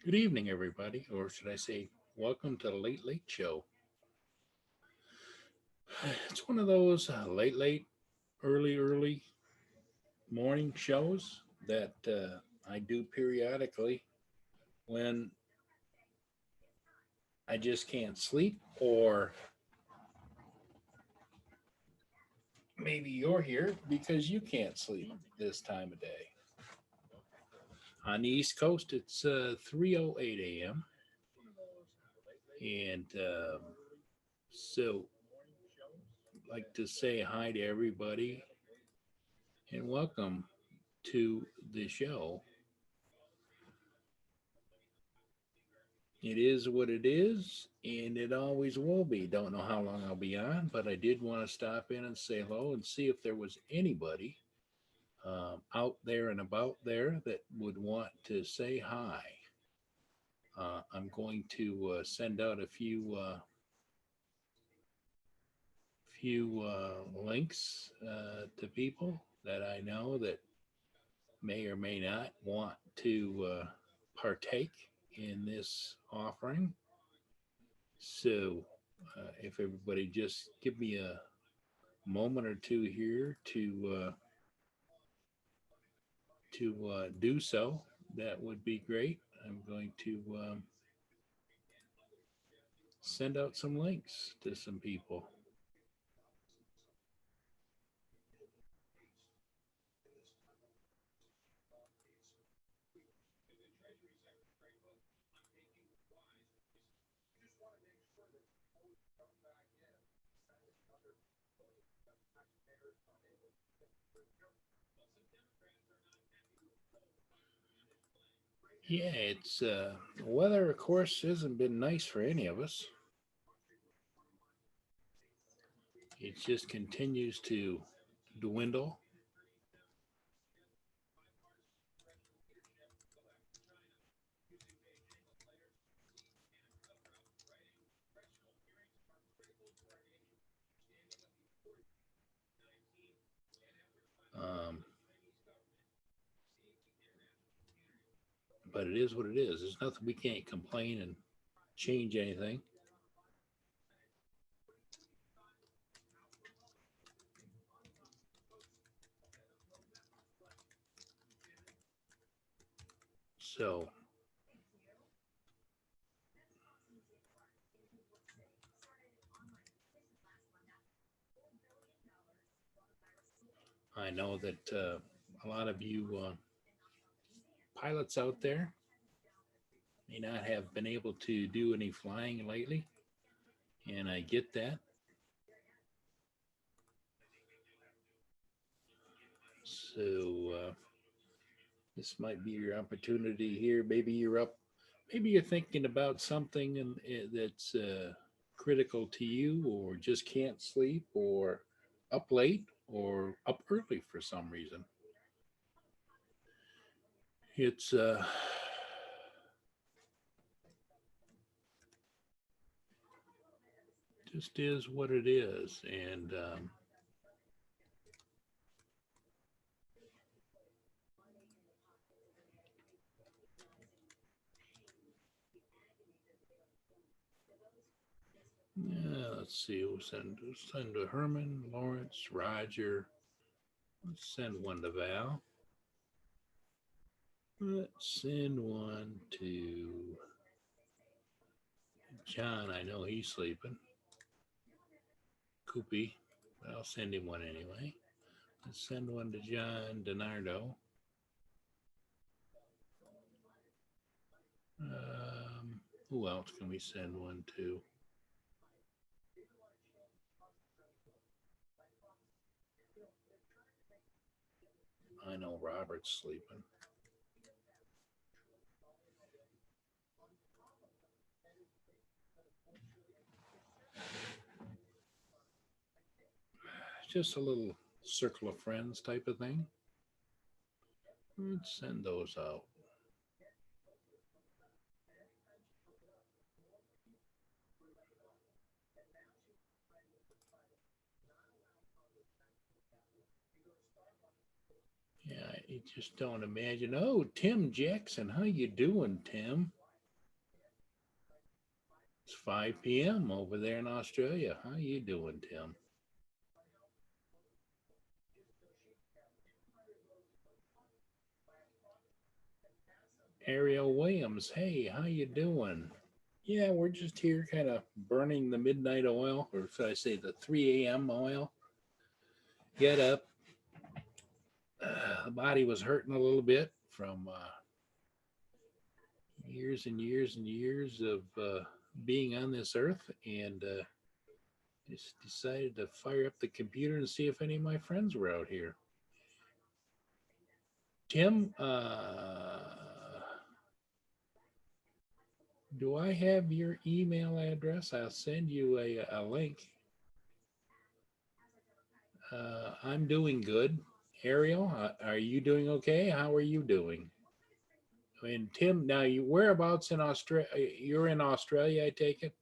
Good evening, everybody, or should I say, welcome to the Late Late Show. It's one of those late, early morning shows that I do periodically when I just can't sleep, or maybe you're here because you can't sleep this time of day. On the East Coast, it's 3:08 a.m. And so, I'd like to say hi to everybody and welcome to the show. It is what it is, and it always will be. Don't know how long I'll be on, but I did want to stop in and say hello and see if there was anybody out there and about there that would want to say hi. I'm going to send out a few links to people that I know that may or may not want to partake in this offering. So, if everybody just give me a moment or two here to do so, that would be great. I'm going to send out some links to some people. Yeah, it's weather, of course, hasn't been nice for any of us. It just continues to dwindle. Um, but it is what it is. There's nothing we can't complain and change anything. So I know that a lot of you pilots out there may not have been able to do any flying lately, and I get that. So this might be your opportunity here. Maybe you're up. Maybe you're thinking about something that's critical to you, or just can't sleep, or up late, or up early for some reason. It's just is what it is, and yeah, let's see. We'll send to Herman, Lawrence, Roger. Let's send one to Val. Let's send one to John. I know he's sleeping. Koopy. I'll send him one anyway. Let's send one to John DiNardo. Who else can we send one to? I know Robert's sleeping. Just a little circle of friends type of thing. Let's send those out. Yeah, I just don't imagine. Oh, Tim Jackson, how you doing, Tim? 5 p.m. over there in Australia. How you doing, Tim? Ariel Williams, hey, how you doing? Yeah, we're just here kind of burning the midnight oil, or should I say the 3 a.m. oil. Get up. The body was hurting a little bit from years and years and years of being on this earth, and just decided to fire up the computer and see if any of my friends were out here. Tim, do I have your email address? I'll send you a link. I'm doing good. Ariel, are you doing okay? How are you doing? And Tim, now you whereabouts in Australia? You're in Australia, I take it.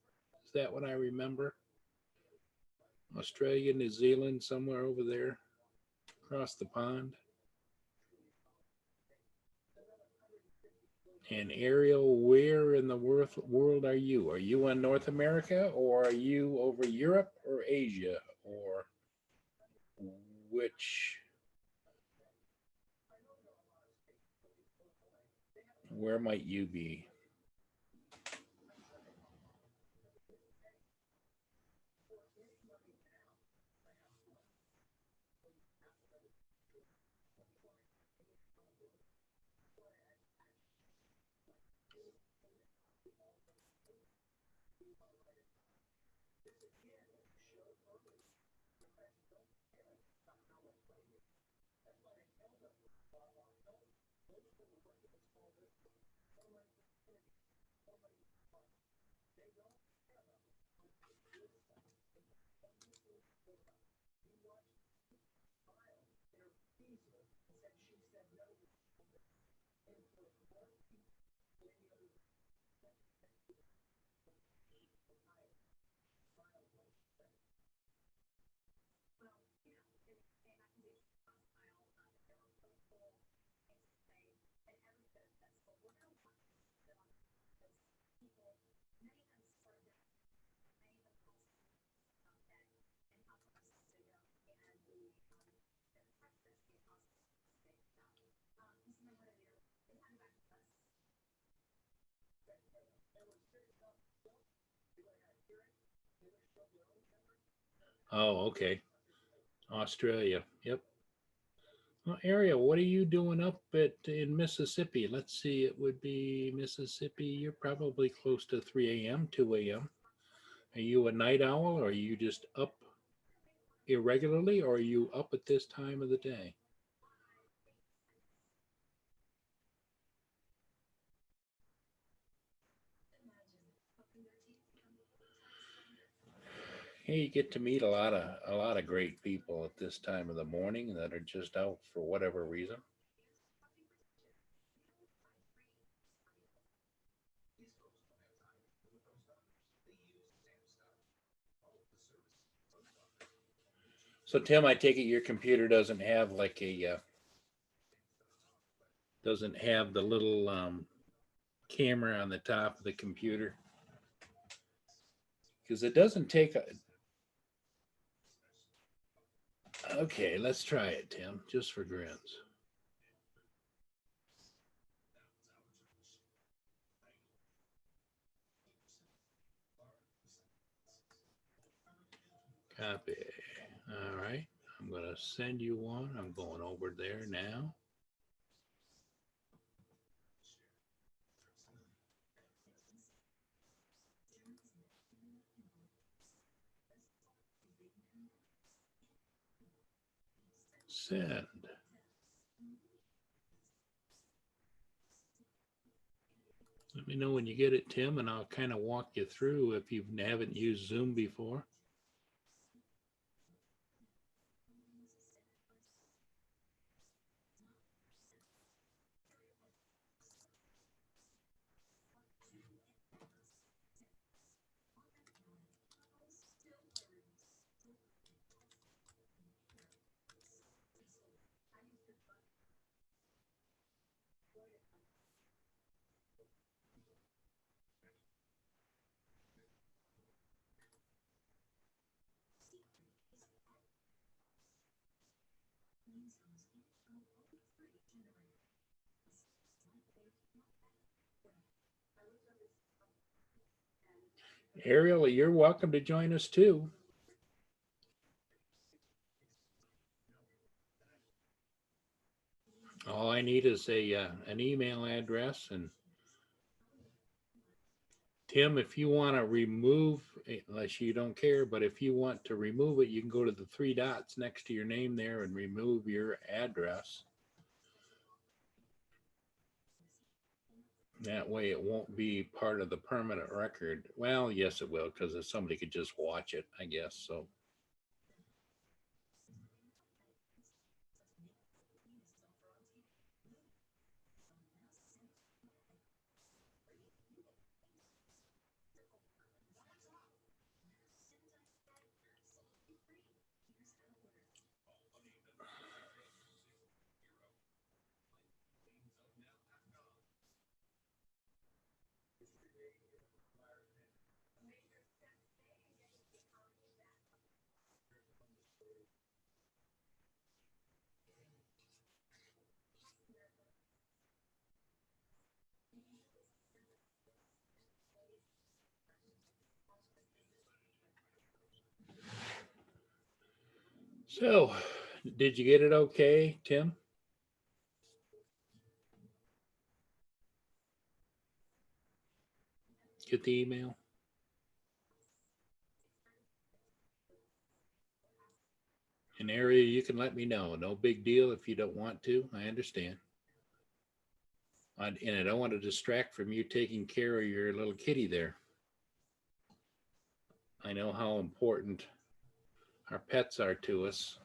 Is that what I remember? Australia, New Zealand, somewhere over there, across the pond. And Ariel, where in the world are you? Are you in North America, or are you over Europe or Asia, or which? Where might you be? Oh, okay. Australia. Yep. Well, Ariel, what are you doing up at in Mississippi? Let's see, it would be Mississippi. You're probably close to 3 a.m., 2 a.m. Are you a night owl, or are you just up irregularly, or are you up at this time of the day? Hey, you get to meet a lot of great people at this time of the morning that are just out for whatever reason. So Tim, I take it your computer doesn't have like a doesn't have the little camera on the top of the computer, because it doesn't take a. Okay, let's try it, Tim, just for grins. Copy. All right. I'm going to send you one. I'm going over there now. Send. Let me know when you get it, Tim, and I'll kind of walk you through if you haven't used Zoom before. Ariel, you're welcome to join us too. All I need is a an email address, and Tim, if you want to remove, unless you don't care, but if you want to remove it, you can go to the three dots next to your name there and remove your address. That way it won't be part of the permanent record. Well, yes, it will, because if somebody could just watch it, I guess. So, so did you get it okay, Tim? Get the email? An area you can let me know. No big deal if you don't want to. I understand. And I don't want to distract from you taking care of your little kitty there. I know how important our pets are to us.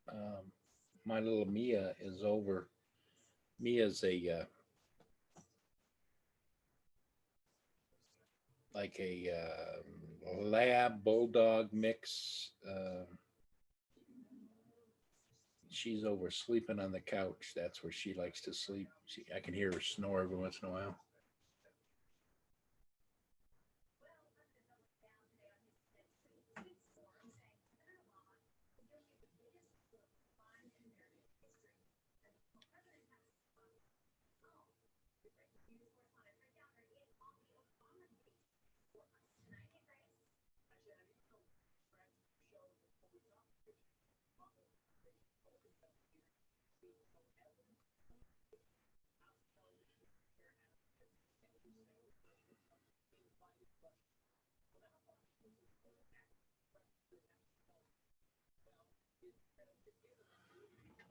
Um, my little Mia is over. Mia's a like a lab bulldog mix. She's over sleeping on the couch. That's where she likes to sleep. I can hear her snore every once in a while.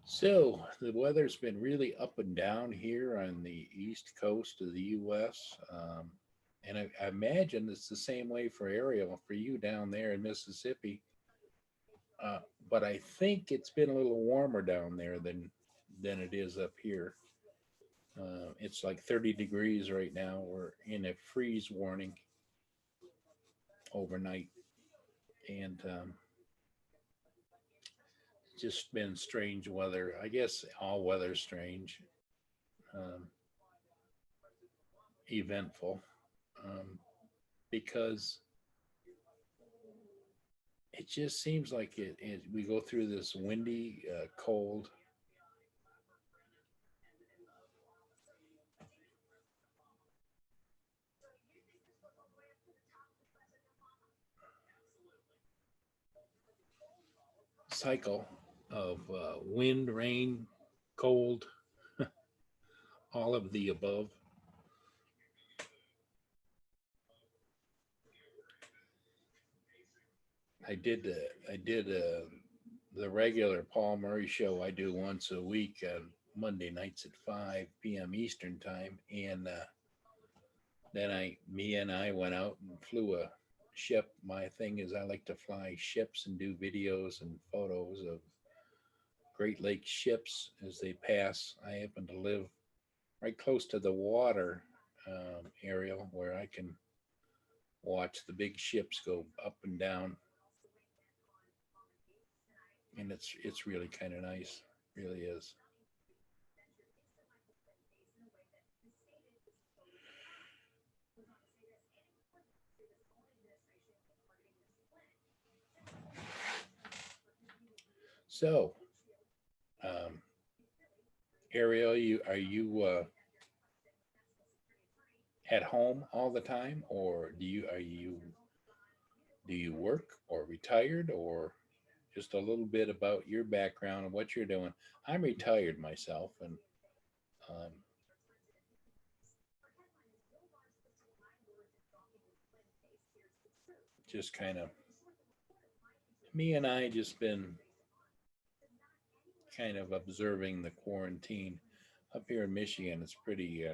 So the weather's been really up and down here on the east coast of the U.S. And I imagine it's the same way for Ariel, for you down there in Mississippi. Uh, but I think it's been a little warmer down there than it is up here. It's like 30 degrees right now. We're in a freeze warning overnight, and just been strange weather. I guess all weather's strange, um, eventful, um, because it just seems like we go through this windy, cold cycle of wind, rain, cold, all of the above. I did the regular Paul Murray show I do once a week, Monday nights at 5 p.m. Eastern time, and then me and I went out and flew a ship. My thing is I like to fly ships and do videos and photos of Great Lakes ships as they pass. I happen to live right close to the water, Ariel, where I can watch the big ships go up and down, and it's really kind of nice, really is. So, um, Ariel, you at home all the time, or do you work or retired, or just a little bit about your background and what you're doing? I'm retired myself, and um, just kind of me and I just been kind of observing the quarantine up here in Michigan. It's pretty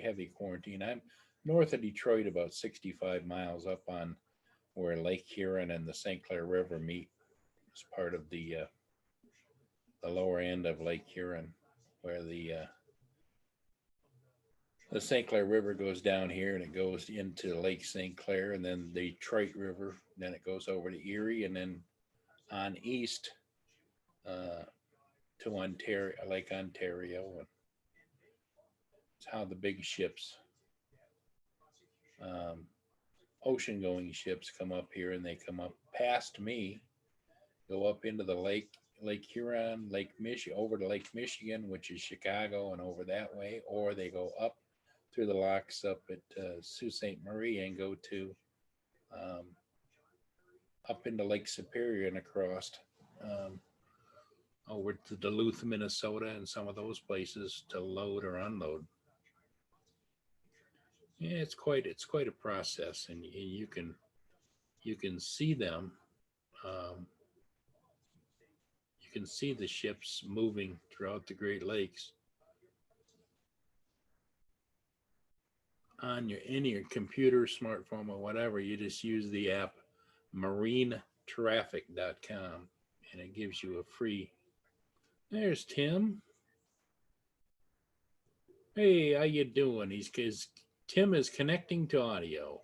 heavy quarantine. I'm north of Detroit, about 65 miles up on where Lake Huron and the St. Clair River meet. It's part of the lower end of Lake Huron, where the St. Clair River goes down here and it goes into Lake St. Clair, and then the Detroit River. Then it goes over to Erie, and then on east uh, to Ontario, Lake Ontario, and it's how the big ships, um, ocean-going ships, come up here, and they come up past me, go up into the Lake Huron, Lake Michigan, over to Lake Michigan, which is Chicago, and over that way, or they go up through the locks up at Sault Ste. Marie and go to um, up into Lake Superior and across um, over to Duluth, Minnesota, and some of those places to load or unload. Yeah, it's quite a process, and you can see them. Um, you can see the ships moving throughout the Great Lakes on your in your computer, smartphone, or whatever. You just use the app marinetraffic.com, and it gives you a free. There's Tim. Hey, how you doing? Tim is connecting to audio.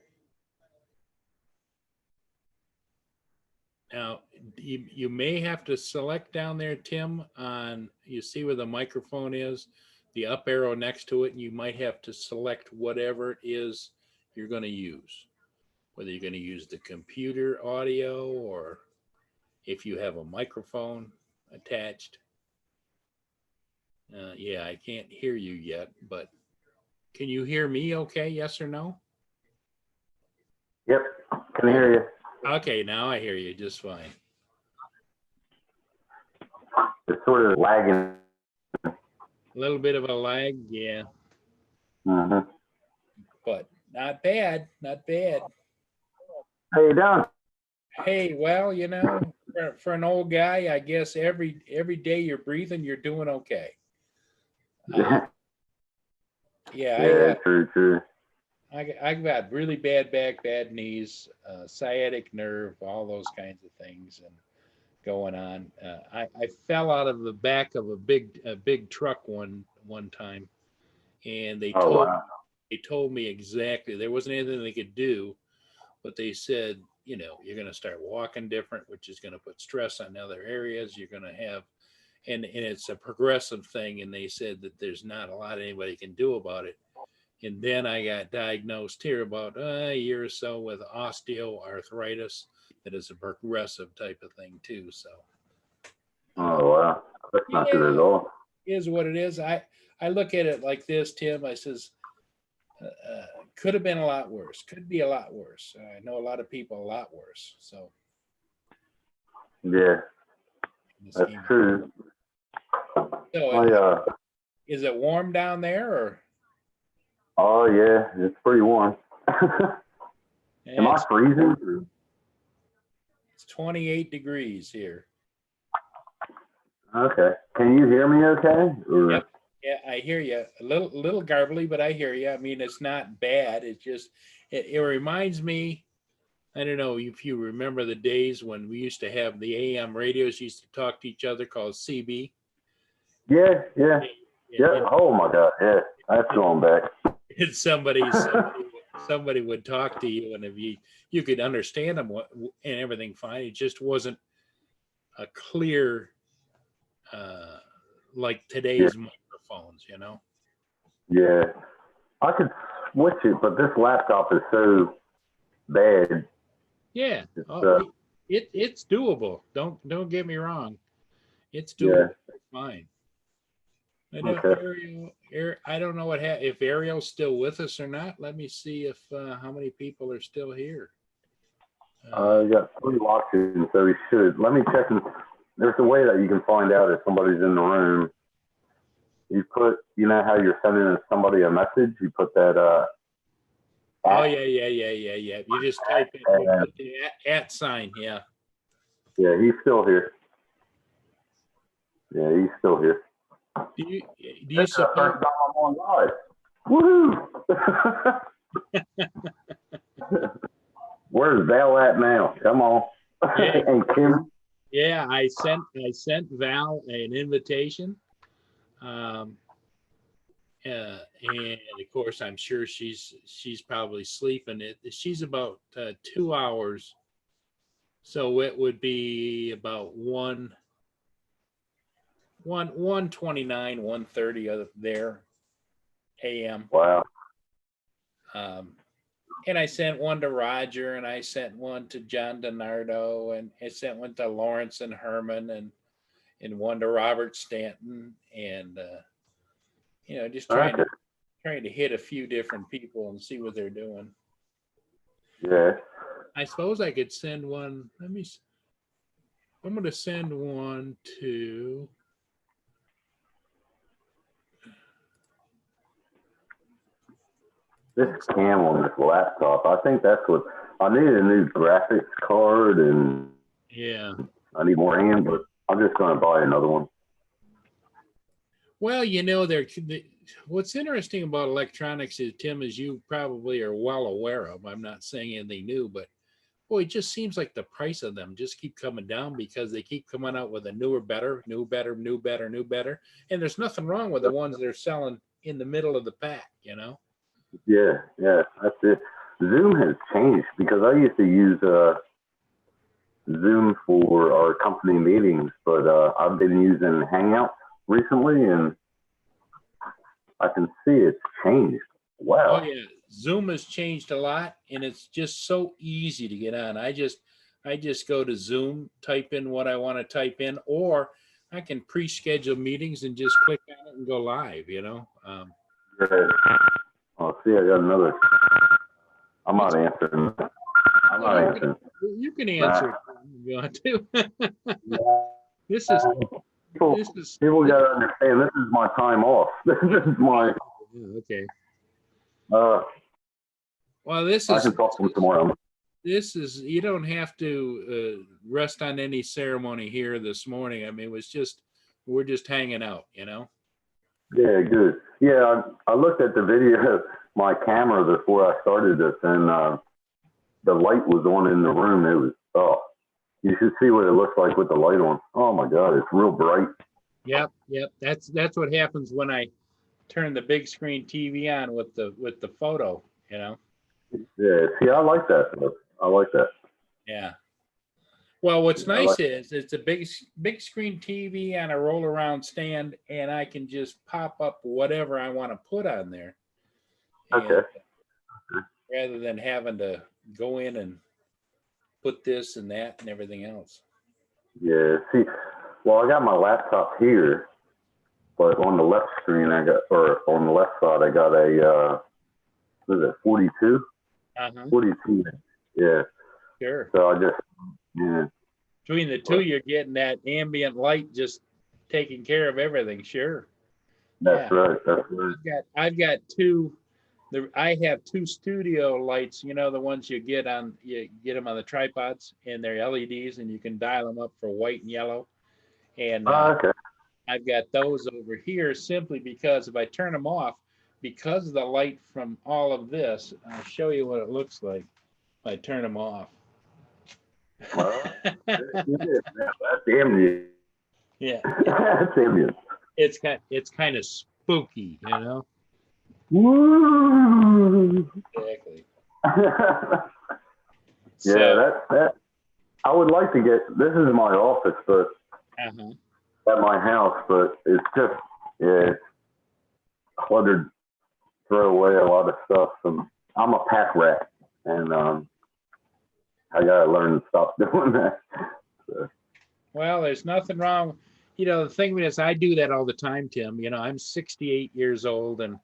Now, you may have to select down there, Tim, on, you see where the microphone is, the up arrow next to it, and you might have to select whatever it is you're going to use, whether you're going to use the computer audio or if you have a microphone attached. Yeah, I can't hear you yet, but can you hear me okay? Yes or no? Yep, can hear you. Okay, now I hear you just fine. It's sort of lagging. A little bit of a lag, yeah. Mm-hmm. But not bad, not bad. How you doing? Hey, well, for an old guy, I guess every day you're breathing, you're doing okay. Yeah, Yeah, true. I've got really bad back, bad knees, sciatic nerve, all those kinds of things, and going on. I fell out of the back of a big truck one time, and they told me exactly there wasn't anything they could do, but they said, you're going to start walking different, which is going to put stress on other areas. You're going to have, and it's a progressive thing. And they said that there's not a lot anybody can do about it. And then I got diagnosed here about a year or so with osteoarthritis. That is a progressive type of thing too. So. Oh wow, that's not good at all. Is what it is. I look at it like this, Tim. I says, could have been a lot worse. Could be a lot worse. I know a lot of people a lot worse. So. Yeah, that's true. So, is it warm down there, or? Oh yeah, it's pretty warm. Am I freezing? It's 28 degrees here. Okay. Can you hear me okay? Or? Yep. Yeah, I hear you. A little garbly, but I hear you. I mean, it's not bad. It's just, it reminds me, I don't know if you remember the days when we used to have the AM radios used to talk to each other, called CB. Yeah. Oh my God. Yeah, that's going back. And somebody would talk to you, and if you could understand them and everything fine, it just wasn't a clear, like today's microphones, Yeah, I could switch it, but this laptop is so bad. Yeah, it's doable. Don't get me wrong, it's doable. Yeah. It's fine. I know Okay. I don't know if Ariel's still with us or not. Let me see if how many people are still here. You got 3 watching, so he should. Let me check. There's a way that you can find out if somebody's in the room. You put, you know how you're sending somebody a message? You put that, Oh yeah. You just type it. You put the at sign. Yeah. Yeah, he's still here. Yeah, he's still here. Do you This is the suppose? first time I'm on live. Woohoo! Where's Val at now? Come on. Yeah, And Kim. yeah. I sent Val an invitation. And of course, I'm sure she's probably sleeping. She's about 2 hours, so it would be about 1:29, 1:30 there a.m. Wow. And I sent one to Roger, and I sent one to John DiNardo, and I sent one to Lawrence and Herman, and one to Robert Stanton, and just trying to hit a few different people and see what they're doing. Yeah. I suppose I could send one. I'm going to send one to. This cam on this laptop, I think that's what I need, a new graphics card, and yeah, I need more RAM, but I'm just going to buy another one. Well, what's interesting about electronics is, Tim, as you probably are well aware of, I'm not saying anything new, but boy, it just seems like the price of them just keep coming down because they keep coming out with a new better. And there's nothing wrong with the ones that are selling in the middle of the pack, Yeah, that's it. Zoom has changed because I used to use Zoom for our company meetings, but I've been using Hangouts recently, and I can see it's changed. Wow. Oh yeah, Zoom has changed a lot, and it's just so easy to get on. I just go to Zoom, type in what I want to type in, or I can pre-schedule meetings and just click on it and go live. Great. Oh, see, I got another. I'm not answering. I'm not answering. You can answer if you want to. This is people got to understand. This is my time off. This is my. Okay. Well, this is. I can talk to them tomorrow. This is, you don't have to rest on any ceremony here this morning. I mean, we're just hanging out, Yeah, good. Yeah, I looked at the video, my camera before I started this, and the light was on in the room. It was, you should see what it looks like with the light on. Oh my God, it's real bright. Yep. That's what happens when I turn the big screen TV on with the photo, Yeah, see, I like that. I like that. Yeah. Well, what's nice is it's a big screen TV on a roll around stand, and I can just pop up whatever I want to put on there. Okay. Rather than having to go in and put this and that and everything else. Yeah. See, well, I got my laptop here, but on the left screen on the left side, I got a, what is it, 42? 42. Yeah. Sure. So I just, yeah. Between the two, you're getting that ambient light just taking care of everything. Sure. That's right. That's right. I've got two. I have two studio lights. The ones you get them on the tripods, and they're LEDs, and you can dial them up for white and yellow. And okay. I've got those over here simply because if I turn them off, because of the light from all of this, I'll show you what it looks like if I turn them off. Well, that's ambient. Yeah. That's ambient. It's kind of spooky, Woo! Exactly. Yeah, that. I would like to get. This is my office, but at my house, but it's just it's cluttered. Throw away a lot of stuff. And I'm a pack rat, and I gotta learn to stop doing that. So. Well, there's nothing wrong. the thing is, I do that all the time, Tim. I'm 68 years old, and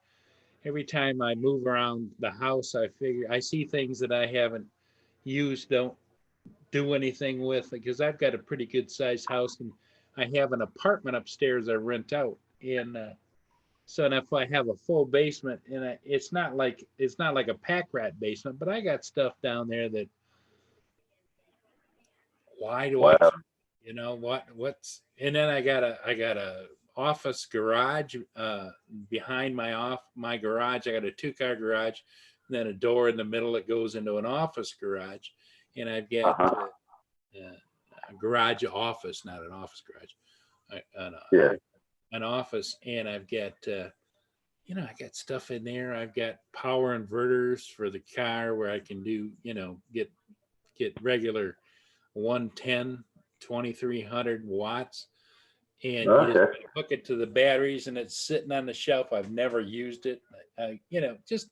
every time I move around the house, I see things that I haven't used, don't do anything with, because I've got a pretty good sized house, and I have an apartment upstairs I rent out. And so and if I have a full basement, and it's not like a pack rat basement, but I got stuff down there that, why do I Wow. keep, what's, and then I got a office garage behind my garage. I got a 2-car garage, and then a door in the middle that goes into an office garage, and I've got Uh-huh. a garage office, not an office garage, Yeah. an office, and I've got I got stuff in there. I've got power inverters for the car where I can do, get regular 110, 2300 watts. And you just Okay. hook it to the batteries, and it's sitting on the shelf. I've never used it. Just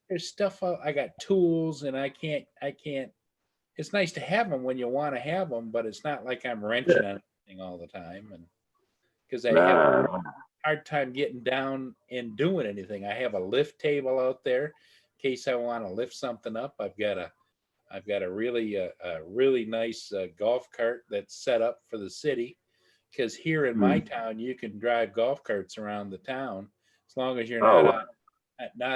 there's stuff. I got tools, and I can't. It's nice to have them when you want to have them, but it's not like I'm Yeah. wrenching on anything all the time. And because I have a Nah. hard time getting down and doing anything. I have a lift table out there in case I want to lift something up. I've got a really nice golf cart that's set up for the city, because here in my Hmm. town you can drive golf carts around the town as long as you're not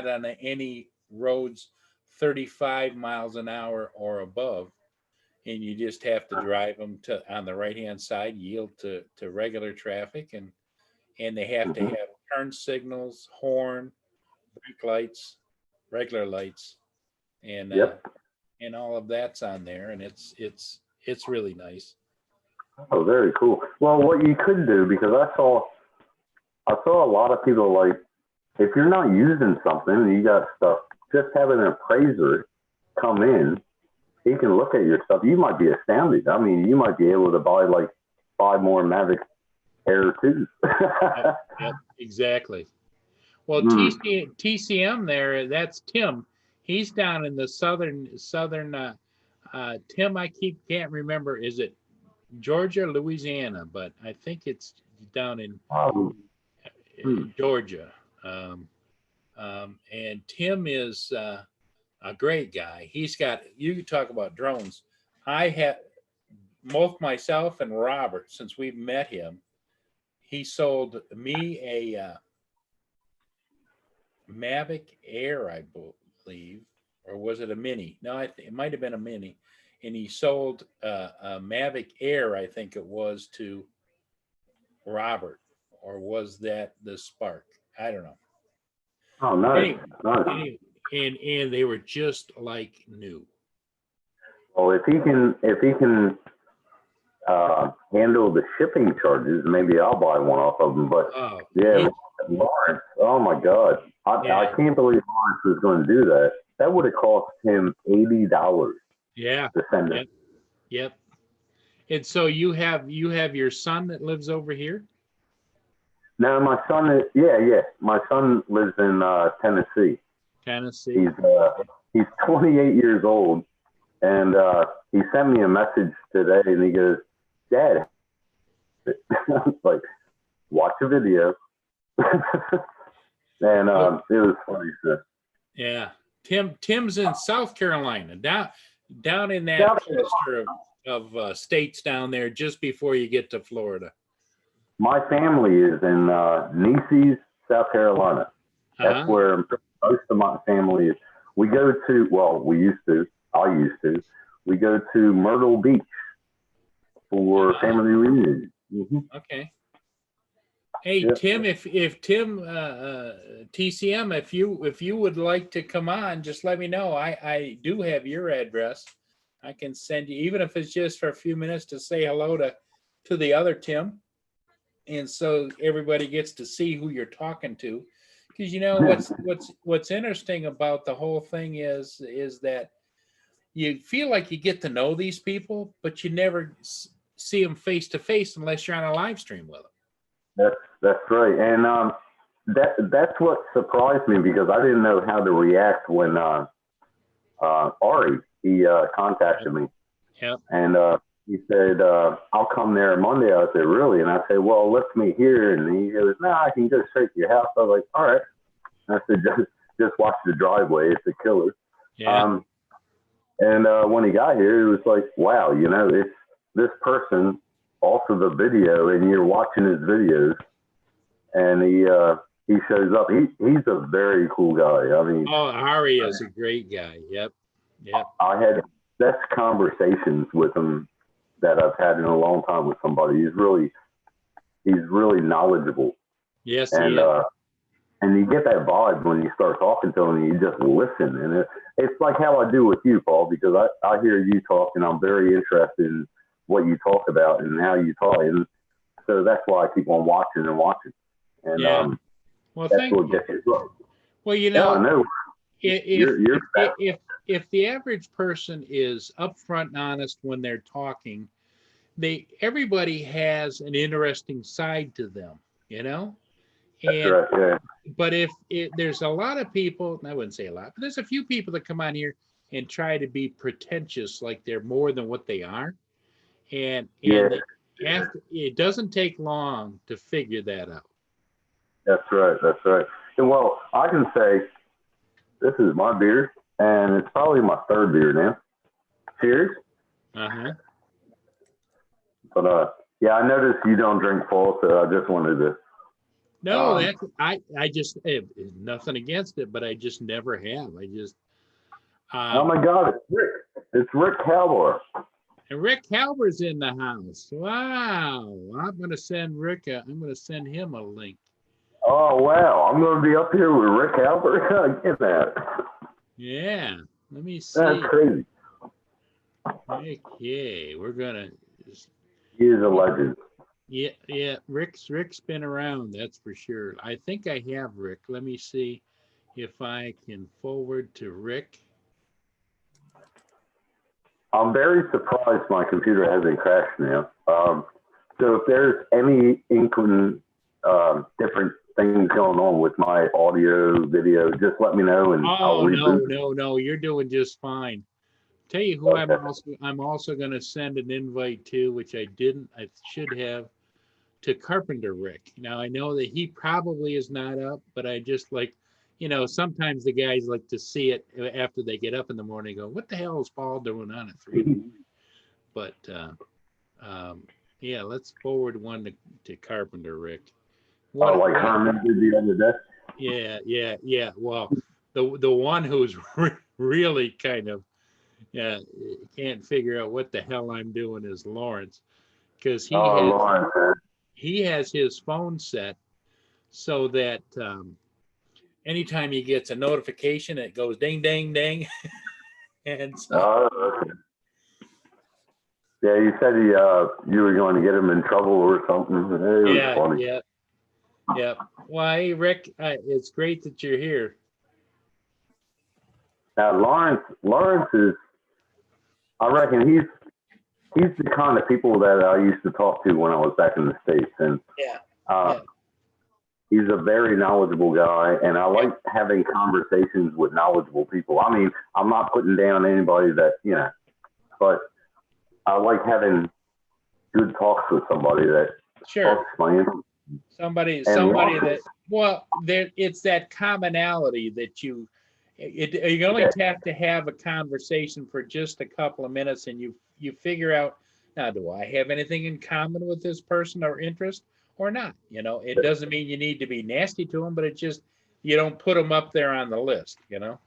Oh, on any roads 35 miles an hour or above, and you just have to drive them to on the right hand side, yield to regular traffic, and they have to mhm. have turn signals, horn, brake lights, regular lights, and uh, Yep. and all of that's on there, and it's really nice. Oh, very cool. Well, what you could do, because I saw a lot of people like, if you're not using something and you got stuff, just having an appraiser come in, he can look at your stuff. You might be astounded. I mean, you might be able to buy like 5 more Mavic Air 2s. Yep, yep, exactly. Well, Hmm. TCM there, that's Tim. He's down in the southern. Tim, can't remember. Is it Georgia, Louisiana? But I think it's down in Um, hmm. Georgia. Um, and Tim is a great guy. He's got, you can talk about drones. I have both myself and Robert, since we've met him, he sold me a Mavic Air, I believe, or was it a Mini? No, it might have been a Mini. And he sold a Mavic Air, I think it was, to Robert, or was that the Spark? I don't know. Oh, nice, Anyway, nice. anyway, and they were just like new. Well, if he can handle the shipping charges, maybe I'll buy one off of him. But Oh, yeah, Lawrence, oh my God, I yeah, can't believe Lawrence was going to do that. That would have cost him $80 yeah, to send it. yep, yep. And so you have your son that lives over here, Now my son is, yeah, my son lives in Tennessee. Tennessee. He's 28 years old, and he sent me a message today, and he goes, "Dad," like, watch a video, and Well, it was funny. So, yeah, Tim's in South Carolina, down in that South cluster of states down there, just before you get to Florida. My family is in Neces, South Carolina. That's Uh-huh. where most of my family is. We go to, well, we used to, I used to, we go to Myrtle Beach for Uh-huh. family reunion. Okay. Hey Yeah. Tim, if Tim TCM, if you would like to come on, just let me know. I do have your address. I can send you, even if it's just for a few minutes, to say hello to the other Tim, and so everybody gets to see who you're talking to. Because what's interesting about the whole thing is that you feel like you get to know these people, but you never see them face to face unless you're on a live stream with them. That's right. And that's what surprised me, because I didn't know how to react when Ari, he contacted me. Yep. And he said, I'll come there Monday. I said, really? And I said, well, let's meet here. And he goes, no, I can go straight to your house. I was like, all right. And I said, just watch the driveway. It's a killer. Yeah. And when he got here, it was like, wow, you know, it's this person, also the video, and you're watching his videos, and he shows up. He's a very cool guy. I mean, Oh, Ari is a great guy. Yep. Yep. I had best conversations with him that I've had in a long time with somebody. He's really knowledgeable. Yes, and and you get that vibe when you start talking to him, and you just listen. And it's like how I do with you, Paul, because I hear you talk, and I'm very interested in what you talk about and how you talk. And so that's why I keep on watching and watching. And yeah. Well, that's thank what you. gets you going. Well, you know, Yeah, I know. if the average person is upfront and honest when they're talking, everybody has an interesting side to them, you know? And That's right, yeah. but if there's a lot of people, and I wouldn't say a lot, but there's a few people that come on here and try to be pretentious, like they're more than what they are. And after, it doesn't take long to figure that out. That's right. That's right. And well, I can say this is my beer, and it's probably my third beer now. Cheers. Uh-huh. But yeah, I noticed you don't drink full, so I just wanted to. No, I just nothing against it, but I just never have. I just. Oh my God, it's Rick. It's Rick Calvor. And Rick Calver's in the house. Wow. I'm gonna send him a link. Oh wow, I'm gonna be up here with Rick Calvor. Get that. Yeah. Let me see. That's crazy. Okay, we're gonna. He is a legend. Yeah. Rick's been around, that's for sure. I think I have Rick. Let me see if I can forward to Rick. I'm very surprised my computer hasn't crashed now. So if there's any inkling, different things going on with my audio, video, just let me know and I'll reboot. No, you're doing just fine. Tell you who okay. I'm also going to send an invite to, which I should have, to Carpenter Rick. Now I know that he probably is not up, but I just like, you know, sometimes the guys like to see it after they get up in the morning, go, what the hell is Paul doing on at 3 in the morning? But yeah, let's forward one to Carpenter Rick. Like Herman did the other day? Yeah. Well, the one who's really kind of can't figure out what the hell I'm doing is Lawrence, because he has his phone set so that anytime he gets a notification, it goes ding, ding, ding. And so, okay. Yeah, you said you were going to get him in trouble or something. It was funny. Yeah. Well, hey, Rick, it's great that you're here. Now, Lawrence is, I reckon he's the kind of people that I used to talk to when I was back in the States. And he's a very knowledgeable guy, and I like having conversations with knowledgeable people. I mean, I'm not putting down anybody that, you know, but I like having good talks with somebody that sure. Somebody that, well, it's that commonality that you only have to have a conversation for just a couple of minutes, and you figure out, now, do I have anything in common with this person or interest or not? You know, it doesn't mean you need to be nasty to them, but it just, you don't put them up there on the list, you know?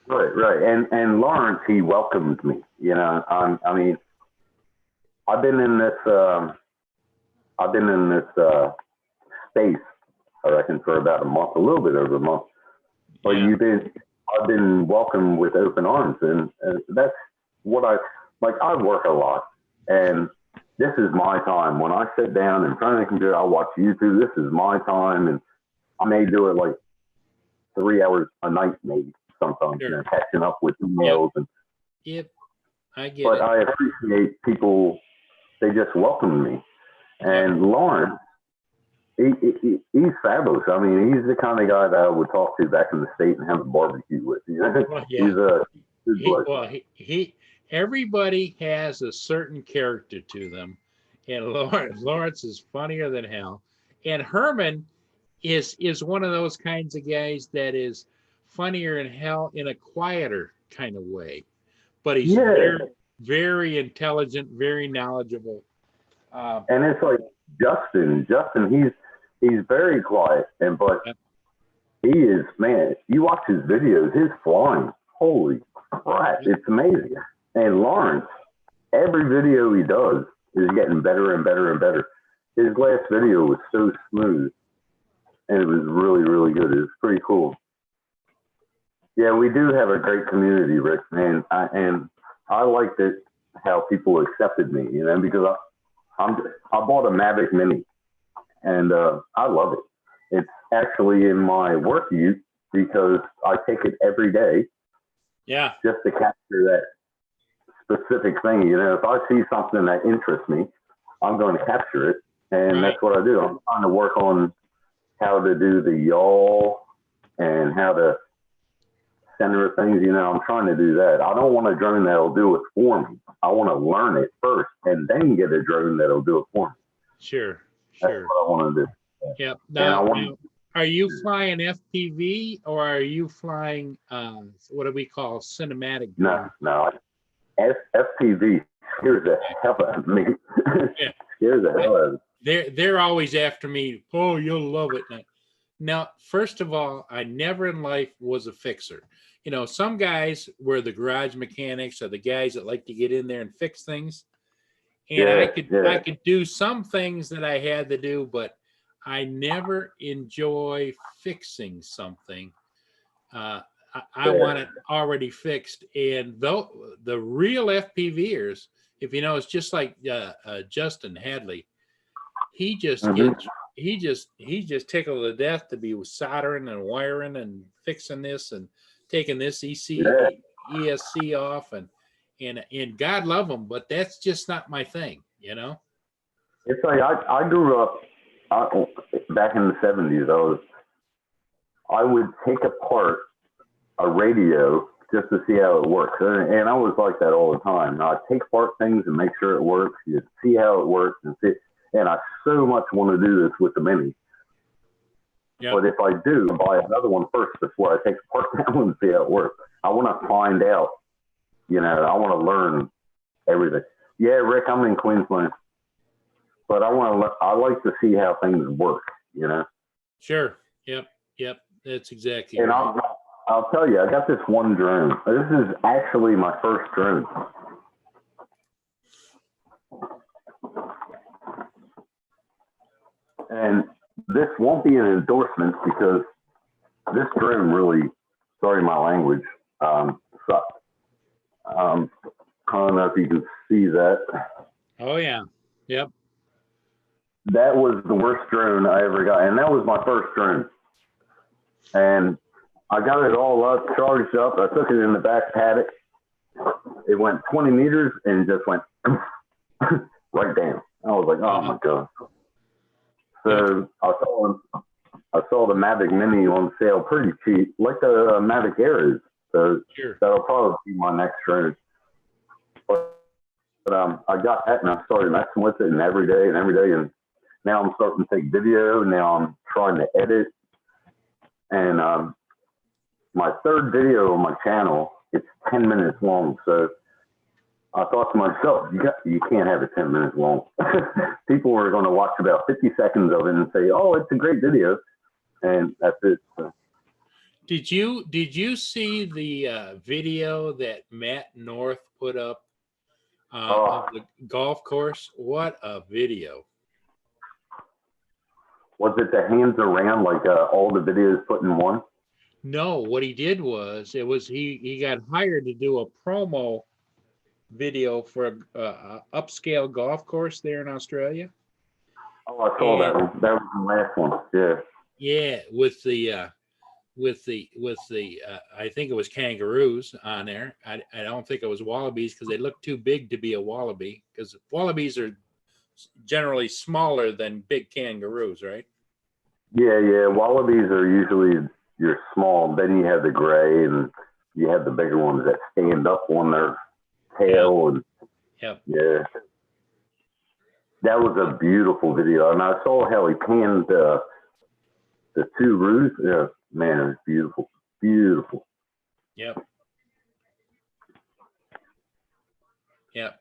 Right. And Lawrence, he welcomed me, you know. I mean, I've been in this space, I reckon, for about a month, a little bit over a month. But I've been welcomed with open arms, and that's what I work a lot, and this is my time. When I sit down in front of the computer, I watch YouTube. This is my time, and I may do it like 3 hours a night, maybe sometimes, sure. You know, catching up with emails I get but it. I appreciate people. They just welcome me, and Lawrence, he's fabulous. I mean, he's the kind of guy that I would talk to back in the state and have a barbecue with. You know, everybody has a certain character to them, and Lawrence is funnier than hell, and Herman is one of those kinds of guys that is funnier in hell in a quieter kind of way, but he's Yeah. very intelligent, very knowledgeable. And it's like Justin, he's very quiet, but Yep. he is, man, you watch his videos, his flying, holy crap, it's amazing. And Lawrence, every video he does is getting better and better and better. His last video was so smooth, and it was really, really good. It was pretty cool. Yeah, we do have a great community, Rick, and I liked it how people accepted me, because I bought a Mavic Mini, and I love it. It's actually in my work use because I take it every day. Yeah. Just to capture that specific thing. If I see something that interests me, I'm going to capture it, and that's what I do. I'm trying to work on how to do the yaw and how to center things. I'm trying to do that. I don't want a drone that'll do it for me. I want to learn it first and then get a drone that'll do it for me. Sure. That's what I want to do. Yep. Now, are you flying FPV or are you flying what do we call cinematic drone? No. FPV scares the hell out of me. Yeah. Scares the hell out of me. They're always after me. Oh, you'll love it. Now, first of all, I never in life was a fixer. Some guys were the garage mechanics or the guys that like to get in there and fix things. And I could do some things that I had to do, but I never enjoy fixing something. I want it already fixed. And though the real FPVers, if it's just like Justin Hadley, he just tickled to death to be soldering and wiring and fixing this and taking this ESC off and God love them, but that's just not my thing, It's like I grew up back in the 70s. I would take apart a radio just to see how it works, and I was like that all the time. I'd take apart things and make sure it works. You see how it works and see. And I so much want to do this with the Mini. Yep. But if I do, I'll buy another one first before I take apart that one and see how it works. I want to find out. I want to learn everything. Yeah, Rick, I'm in Queensland, but I like to see how things work. Sure. Yep. That's exactly. And right. I'll tell you, I got this one drone. This is actually my first drone. And this won't be an endorsement because this drone really, sorry my language, sucked. I don't know if you can see that. Oh, yeah. Yep. That was the worst drone I ever got. And that was my first drone. And I got it all up, charged up. I took it in the back paddock. It went 20 meters and just went right down. I was like, oh, my God. So I saw the Mavic Mini on sale pretty cheap, like the Mavic Air is. So that'll probably be my next drone. But I got that and I started messing with it and every day. And now I'm starting to take video. Now I'm trying to edit. And my third video on my channel, it's 10 minutes long. So I thought to myself, you can't have it 10 minutes long. People are going to watch about 50 seconds of it and say, oh, it's a great video. And that's it. So. Did you see the video that Matt North put up of the golf course? What a video. Was it the hands around, like all the videos put in one? No, what he did was, he got hired to do a promo video for a upscale golf course there in Australia. Oh, I saw that one. That was the last one. Yeah. Yeah, with the I think it was kangaroos on there. I don't think it was wallabies because they look too big to be a wallaby, because wallabies are generally smaller than big kangaroos, right? Yeah. Wallabies are usually your small. Then you have the gray, and you have the bigger ones that stand up on their tail and Yep. yeah. That was a beautiful video, and I saw how he panned the two roofs. Yeah, man, it was beautiful, beautiful. Yep. Yep.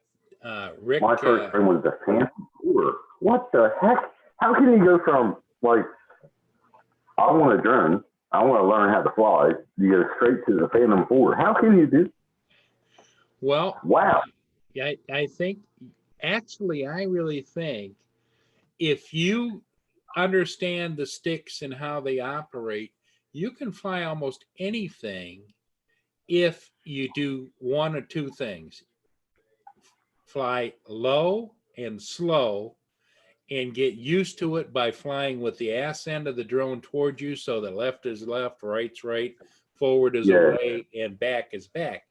Rick. My first thing was the Phantom 4. What the heck? How can you go from like, I want to drone, I want to learn how to fly, you go straight to the Phantom 4? How can you do? Well, wow. I think, actually, I really think if you understand the sticks and how they operate, you can fly almost anything if you do one or two things. Fly low and slow and get used to it by flying with the ass end of the drone towards you, so that left is left, right's right, forward is away, and back is back.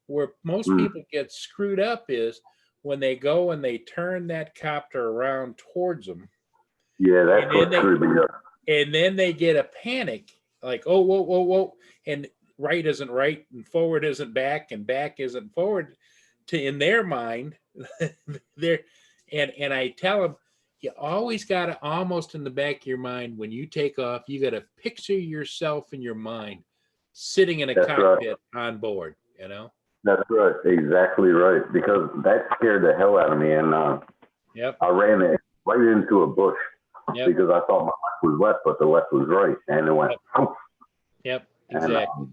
Where most people get screwed up is when they go and they turn that copter around towards them. Yeah, that's what screwed me up. And then they get a panic, like, oh, whoa, whoa, whoa, and right isn't right, and forward isn't back, and back isn't forward. In their mind, and I tell them, you always got to, almost in the back of your mind, when you take off, you got to picture yourself in your mind sitting in a cockpit on board, you know? That's right. Exactly right. Because that scared the hell out of me. And I ran it right into a bush because I thought my left was left, but the left was right. And it went, Yep, exactly.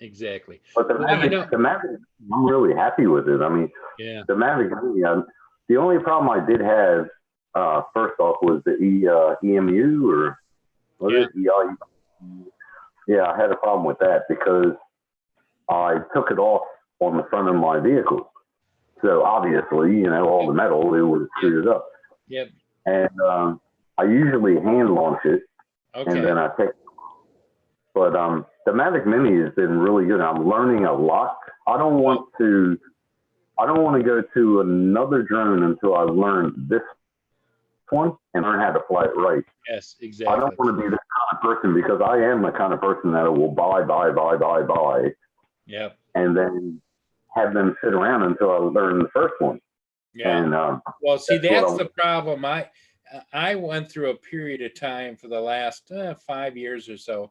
Exactly. But the Mavic, I'm really happy with it. I mean, the Mavic, the only problem I did have, first off, was the EMU, or was it EIU? Yeah, I had a problem with that because I took it off on the front of my vehicle. So obviously, you know, all the metal, it would screw it up. Yep. And I usually hand launch it, and then I take. But the Mavic Mini has been really good. I'm learning a lot. I don't want to go to another drone until I learn this one and learn how to fly it right. Yes, exactly. I don't want to be this kind of person, because I am the kind of person that will buy. Yep. And then have them sit around until I learn the first one. Yeah. And, well, see, that's the problem. I went through a period of time for the last 5 years or so.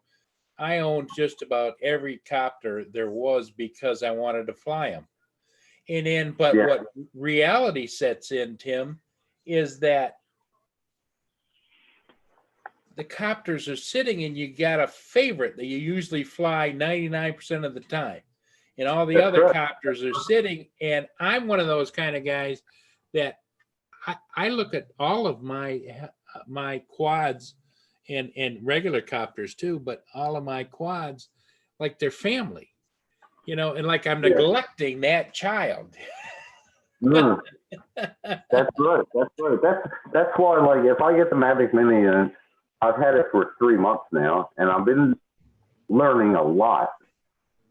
I owned just about every copter there was because I wanted to fly them. And then, but what reality sets in, Tim, is that the copters are sitting and you got a favorite that you usually fly 99% of the time. And all the other copters are sitting. And I'm one of those kind of guys that I look at all of my quads and regular copters too, but all of my quads like they're family, you know, and like I'm neglecting that child. That's right. That's right. That's why, like, if I get the Mavic Mini, and I've had it for 3 months now, and I've been learning a lot,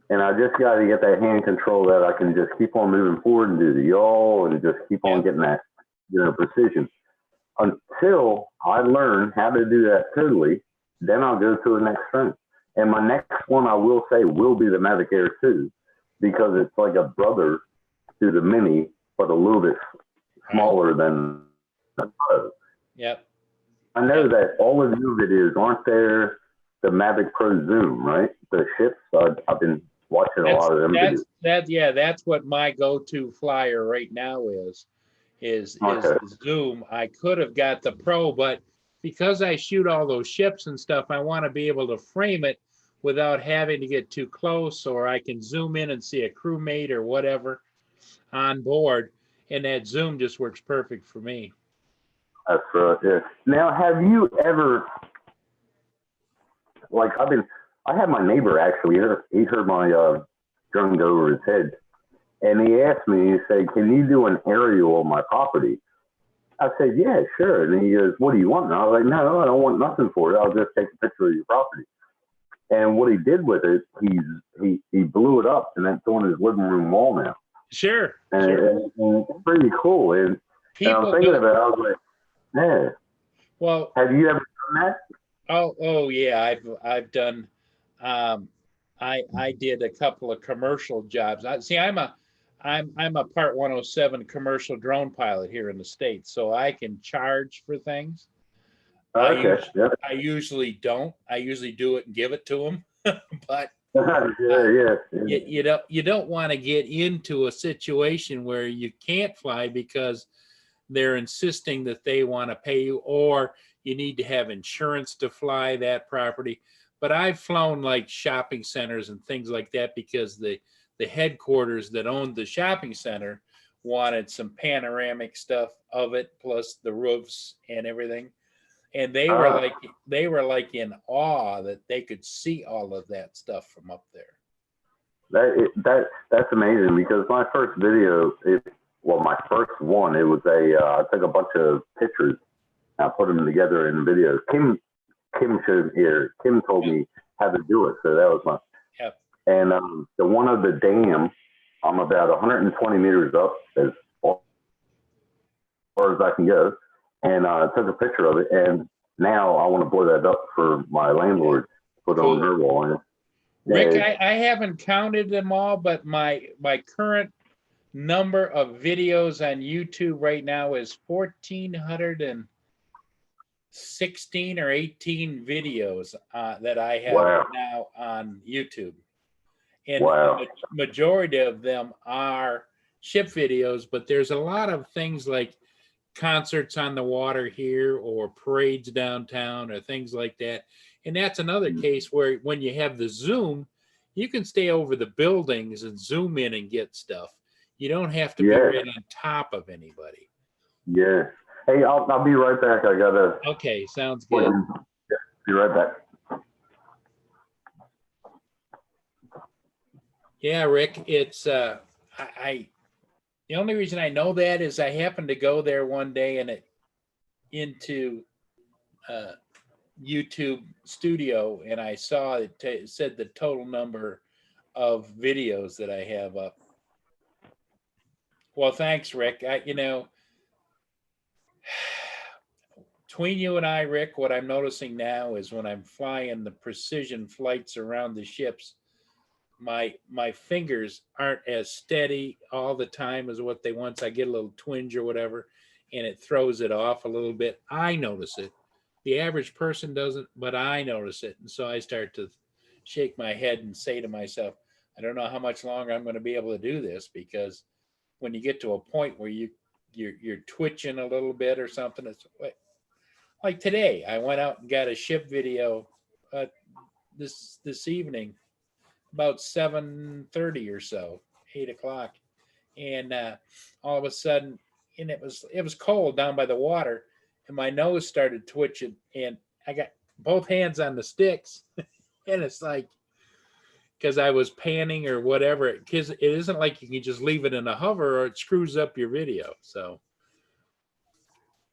and I just got to get that hand control that I can just keep on moving forward and do the yaw and just keep on getting that, you know, precision. Until I learn how to do that totally, then I'll go to the next drone. And my next one, I will say, will be the Mavic Air 2, because it's like a brother to the Mini, but a little bit smaller than the Pro. Yep. I know that all of you videos, aren't there the Mavic Pro Zoom, right? The ships. I've been watching a lot of them videos. That's what my go-to flyer right now is Zoom. I could have got the Pro, but because I shoot all those ships and stuff, I want to be able to frame it without having to get too close, or I can zoom in and see a crewmate or whatever on board, and that Zoom just works perfect for me. That's right. Yeah. Now, have you ever, like, I had my neighbor actually. He heard my drone go over his head. And he asked me, he said, can you do an aerial of my property? I said, yeah, sure. And he goes, what do you want? And I was like, no, I don't want nothing for it. I'll just take a picture of your property. And what he did with it, he blew it up, and that's on his living room wall now. Sure. And it's pretty cool. And I'm thinking about it, I was like, yeah. Well, have you ever done that? Oh yeah, I've done. I did a couple of commercial jobs. I'm I'm a Part 107 commercial drone pilot here in the States, so I can charge for things. Okay. Yep. I usually don't. I usually do it and give it to them. But Yeah. you don't want to get into a situation where you can't fly because they're insisting that they want to pay you, or you need to have insurance to fly that property. But I've flown like shopping centers and things like that because the headquarters that owned the shopping center wanted some panoramic stuff of it, plus the roofs and everything. And they were like in awe that they could see all of that stuff from up there. That's amazing, because my first video, my first one, it was I took a bunch of pictures and I put them together in a video. Kim told me how to do it, so that was my. Yep. And the one of the dam, I'm about 120 meters up, as far as I can go, and I took a picture of it. And now I want to blow that up for my landlord to put on her wall. And Rick, I haven't counted them all, but my current number of videos on YouTube right now is 1,416 or 18 videos that I have now on YouTube. And the majority of them are ship videos, but there's a lot of things like concerts on the water here or parades downtown or things like that. And that's another case where when you have the zoom, you can stay over the buildings and zoom in and get stuff. You don't have to be right on top of anybody. Yeah. Hey, I'll be right back. I gotta. Okay, sounds good. Yeah, be right back. Yeah, Rick, it's the only reason I know that is I happened to go there one day and into YouTube studio, and I saw it said the total number of videos that I have up. Well, thanks, Rick. Between you and I, Rick, what I'm noticing now is when I'm flying the precision flights around the ships, my fingers aren't as steady all the time as what they once. I get a little twinge or whatever, and it throws it off a little bit. I notice it. The average person doesn't, but I notice it. And so I start to shake my head and say to myself, I don't know how much longer I'm going to be able to do this, because when you get to a point where you're twitching a little bit or something, it's like today, I went out and got a ship video this evening, about 7:30 or so, 8 o'clock. And all of a sudden, and it was cold down by the water, and my nose started twitching, and I got both hands on the sticks. And it's like, because I was panning or whatever, because it isn't like you can just leave it in a hover or it screws up your video. So,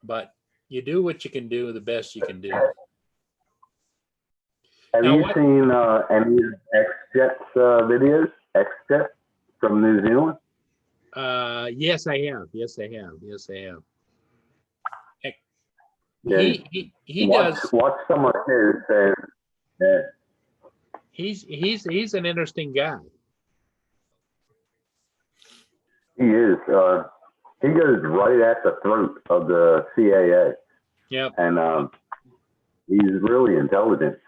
but you do what you can do the best you can do. Have you seen any of X-Jet's videos? X-Jet from New Zealand? Yes, I have. Yes, I have. Yeah. He does. Watch some of his. Yeah. He's an interesting guy. He is. He goes right at the throat of the CAA. Yep. And he's really intelligent.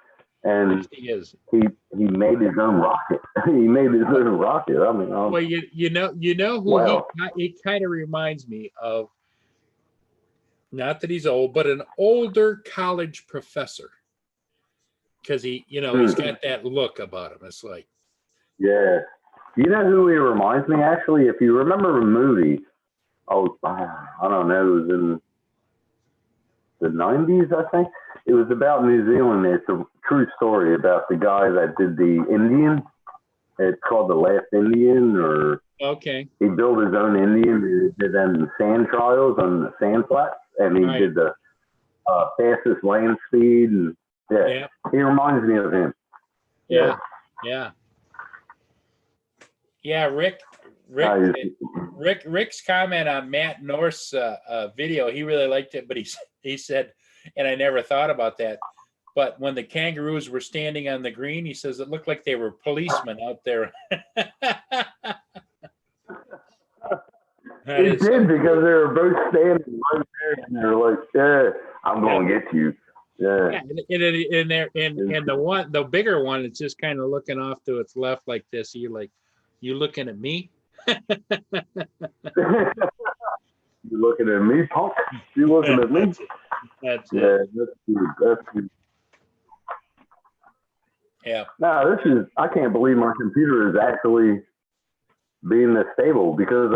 And yes, he is. He made his own rocket. He made his own rocket. I mean, well, you know who he kind of reminds me of. Not that he's old, but an older college professor. Because he's got that look about him. It's like, yeah. You know who he reminds me? Actually, if you remember a movie, I don't know, it was in the 90s, I think. It was about New Zealand. It's a true story about the guy that did the Indian. It's called The Last Indian, or okay. He built his own Indian. He did them sand trials on the sand flats, and he did the fastest land speed. And yeah, he reminds me of him. Yeah. Rick's comment on Matt North's video, he really liked it, but he said, and I never thought about that, but when the kangaroos were standing on the green, he says it looked like they were policemen out there. That It is did so because cool. they were both standing right there, and they're like, "Yeah, I'm Yeah. gonna get you." Yeah. Yeah, and there and the bigger one, it's just kind of looking off to its left like this. You like, you looking at me? You looking at me, punk? You looking at me? That's it. That's it. Yeah, that's good. That's good. Yeah. Now this is. I can't believe my computer is actually being this stable because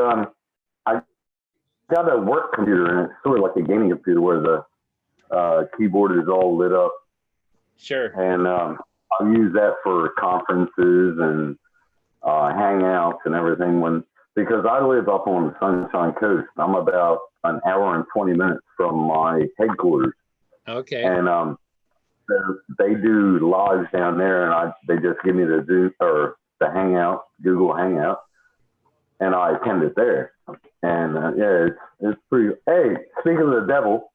I got a work computer and it's sort of like a gaming computer where the keyboard is all lit up, Sure. and I use that for conferences and hangouts and everything. When because I live up on the Sunshine Coast, I'm about an hour and 20 minutes from my headquarters, Okay. and they do lives down there, and they just give me the Zoom or the Hangout, Google Hangout, and I attend it there. And yeah, it's pretty. Hey, speaking of the devil,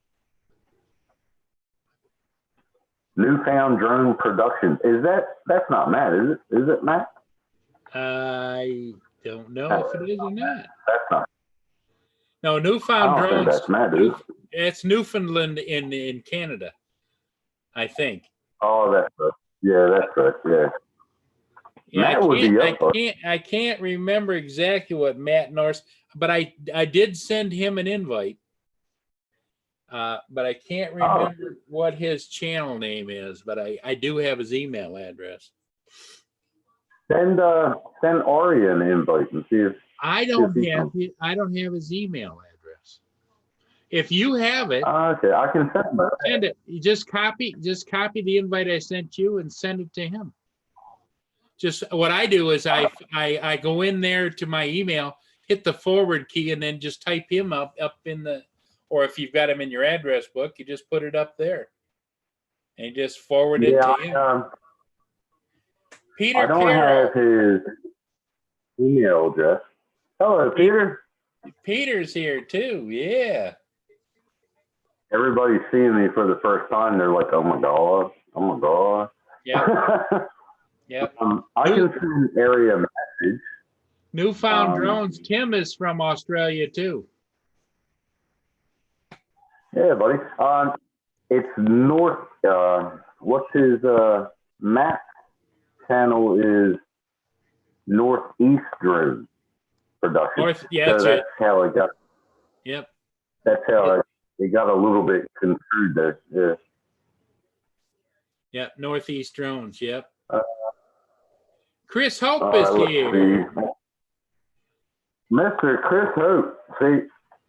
Newfound Drone Productions. That's not Matt, is it? Is it Matt? I don't know if it is or not. That's not. No, I Newfound don't think Drones. that's Matt, is it? It's Newfoundland in Canada, I think. Oh, that's right. Yeah, that's right. Yeah. Yeah, Matt would be up. I can't remember exactly what Matt Norris, but I did send him an invite. But I can't remember what his channel name is, but I do have his email address. Send Ari an invite and see if I don't have his email address. If you have it, okay, I can send it. You just copy the invite I sent you and send it to him. Just what I do is I go in there to my email, hit the forward key, and then just type him up in the, or if you've got him in your address book, you just put it up there and just forward it to him. Peter I don't Carroll. have his email address. Hello, Peter. Peter's here too. Yeah. Everybody's seeing me for the first time. They're like, "Oh my god! Oh my god!" Yeah. Yep. I can send area message. Newfound Drones. Tim is from Australia too. Yeah, buddy. It's North. What's his Matt channel is Northeast Drone Production. That's that's how it got. Yep. That's how it got a little bit construed there. Yeah. Yep. Northeast Drones. Yep. Chris Hope is here. See. Mr. Chris Hope. See,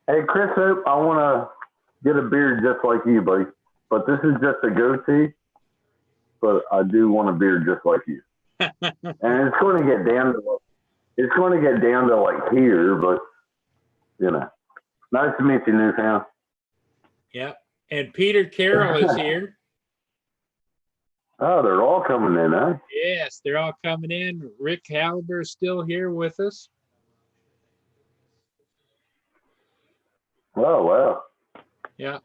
hey, Chris Hope, I want to get a beard just like you, buddy. But this is just a goatee. But I do want a beard just like you. And it's going to get down to like here, but you know. Nice to meet you, Newfound. Yep. And Peter Carroll is here. Oh, they're all coming in, huh? Yes, they're all coming in. Rick Halber is still here with us. Oh, wow. Yeah.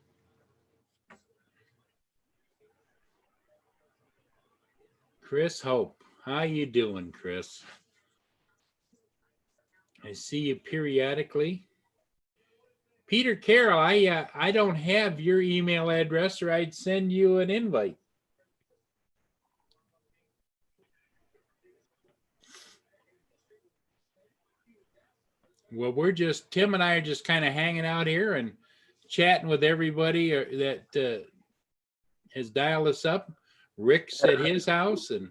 Chris Hope. How you doing, Chris? I see you periodically. Peter Carroll, I don't have your email address, or I'd send you an invite. Well, Tim and I are just kind of hanging out here and chatting with everybody that has dialed us up. Rick's at his house, and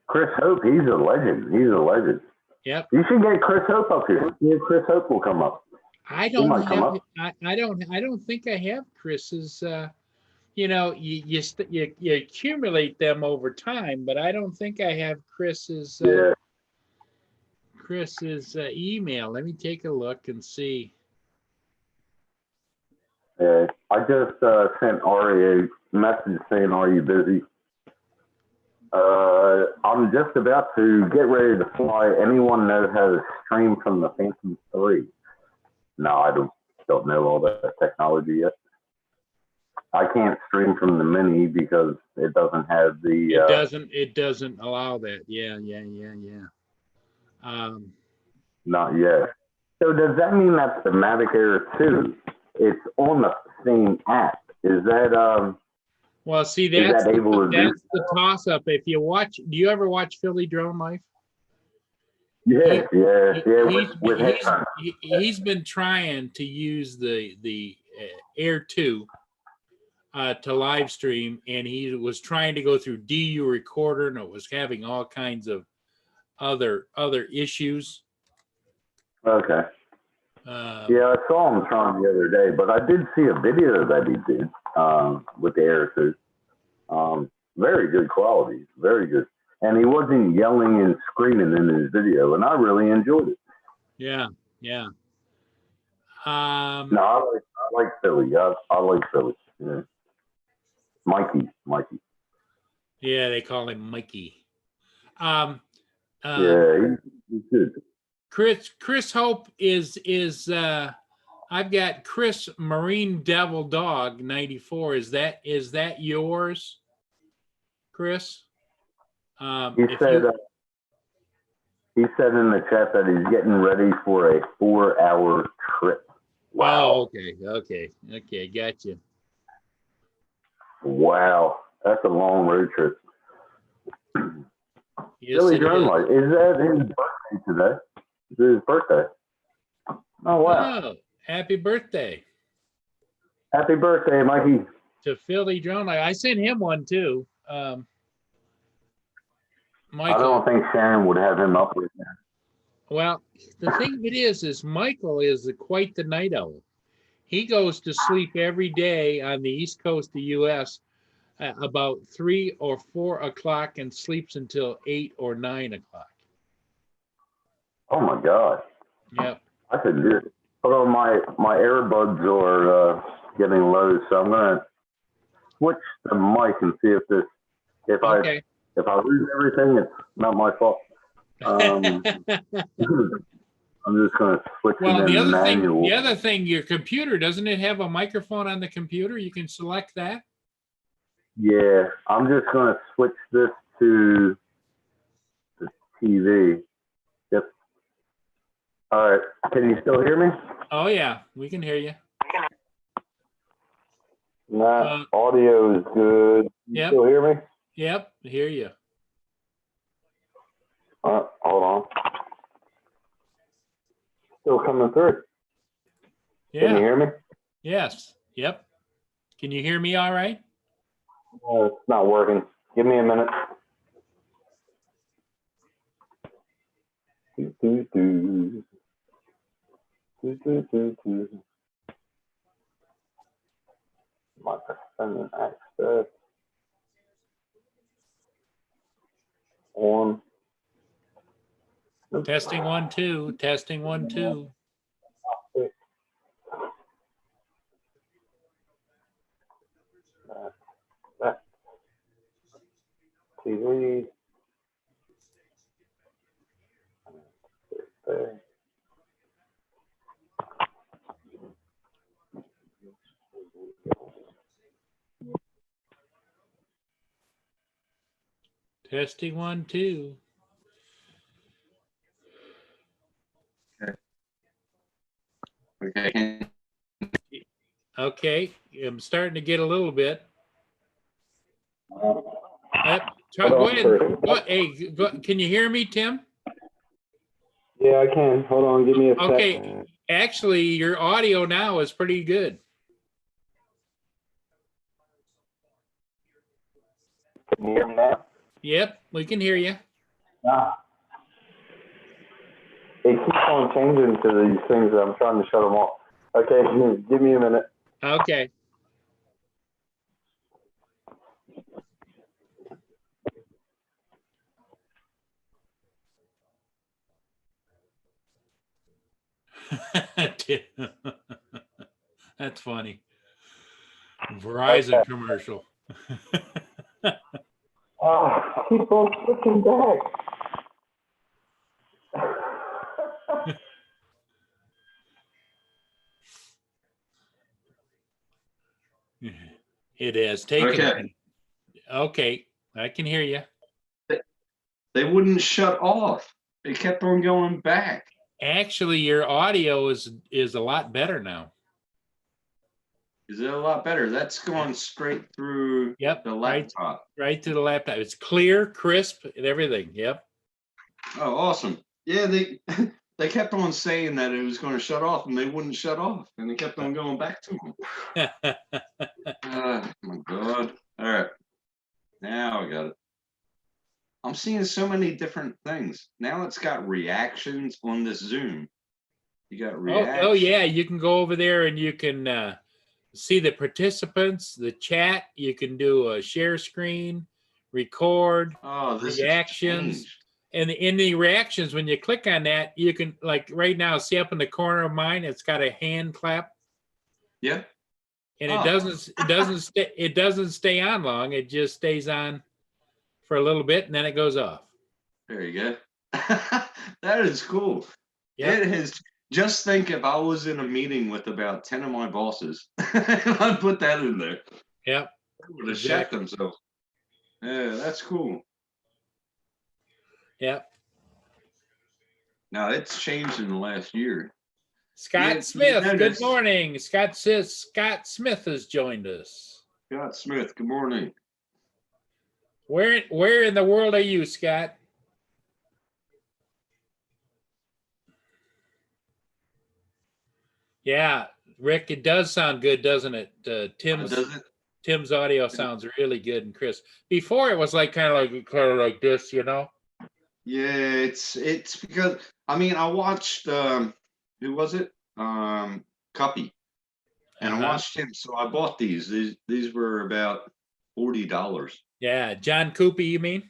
Chris Hope, he's a legend. He's a legend. Yep. You should get Chris Hope up here. See if Chris Hope will come up. I don't think I have Chris's. You accumulate them over time, but I don't think I have Chris's. Chris's email. Let me take a look and see. Yeah, I just sent Ari a message saying, "Are you busy?" I'm just about to get ready to fly. Anyone know how to stream from the Phantom 3? No, I don't know all that technology yet. I can't stream from the Mini because it doesn't have the. It doesn't allow that. Yeah. Not yet. So does that mean that the Mavic Air 2, it's on the same app? Is that Well, see, is that able to do? that's the toss up. If you watch, do you ever watch Philly Drone Life? Yeah, with headphones. He's been trying to use the Air 2 to live stream, and he was trying to go through DU recorder, and it was having all kinds of other issues. Okay. Yeah, I saw him trying the other day, but I did see a video that he did with the Air 2. Very good quality, very good. And he wasn't yelling and screaming in his video, and I really enjoyed it. Yeah, yeah. No, I like Philly. I like Philly. Yeah. Mikey. Yeah, they call him Mikey. Yeah, he's good. Chris Hope is I've got Chris Marine Devil Dog 94. Is that yours, Chris? He said in the chat that he's getting ready for a 4-hour trip. Wow. Oh, okay, gotcha. Wow, that's a long road trip. Yes, Philly Drone Life. Is that his birthday today? Is it his birthday? Oh, wow. Oh, happy birthday. Happy birthday, Mikey. To Philly Drone Life. I sent him one too. Michael, I don't think Sharon would have him up with him. Well, the thing of it is Michael is quite the night owl. He goes to sleep every day on the East Coast of the U.S. About 3 or 4 o'clock and sleeps until 8 or 9 o'clock. Oh my God. Yep. I couldn't do it. Although my earbuds are getting low, so I'm gonna switch the mic and see if I lose everything, it's not my fault. I'm just gonna switch. Well, the other thing, your computer, doesn't it have a microphone on the computer? You can select that. Yeah, I'm just gonna switch this to the TV. Yep. All right. Can you still hear me? Oh yeah, we can hear you. Nah, audio is good. You still hear me? Yep, I hear you. Hold on. Still coming through. Yeah. Can you hear me? Yes. Yep. Can you hear me all right? It's not working. Give me a minute. My defendant access on. Testing 1 2. Testing 1 2. TV. Testing 1 2. Okay. Okay, I'm starting to get a little bit. Go ahead. Can you hear me, Tim? Yeah, I can. Hold on, give me a second. Okay, actually, your audio now is pretty good. Can you hear me now? Yep, we can hear you. It keeps on changing to these things that I'm trying to shut them off. Okay, give me a minute. Okay. That's funny. Verizon commercial. Keep on switching back. It has taken. Okay, I can hear you. They wouldn't shut off. It kept on going back. Actually, your audio is a lot better now. Is it a lot better? That's going straight through Yep, the laptop. Right to the laptop. It's clear, crisp, and everything. Yep. Oh, awesome. Yeah, they they kept on saying that it was going to shut off, and they wouldn't shut off, and they kept on going back to them. Oh my God. All right. Now I got it. I'm seeing so many different things. Now it's got reactions on this Zoom. You got reactions. Oh yeah, you can go over there and you can see the participants, the chat. You can do a share screen, record, This reactions. And in the reactions, when you click on that, you can, like right now, see up in the corner of mine, it's got a hand clap. Yeah. And it doesn't stay on long. It just stays on for a little bit and then it goes off. There you go. That is cool. Yep. It is. Just think if I was in a meeting with about 10 of my bosses, and I put that in there. Yep. They would have shat themselves. Yeah, that's cool. Yep. Now it's changed in the last year. Scott Smith, good morning. Scott Smith has joined us. Scott Smith, good morning. Where in the world are you, Scott? Yeah, Rick, it does sound good, doesn't it? Tim's audio sounds really good and crisp. Before it was like kind of like this, you know. Yeah, it's because I mean I watched who was it? Cuppy. And I watched him, so I bought these. These were about $40. Yeah, John Coopy, you mean?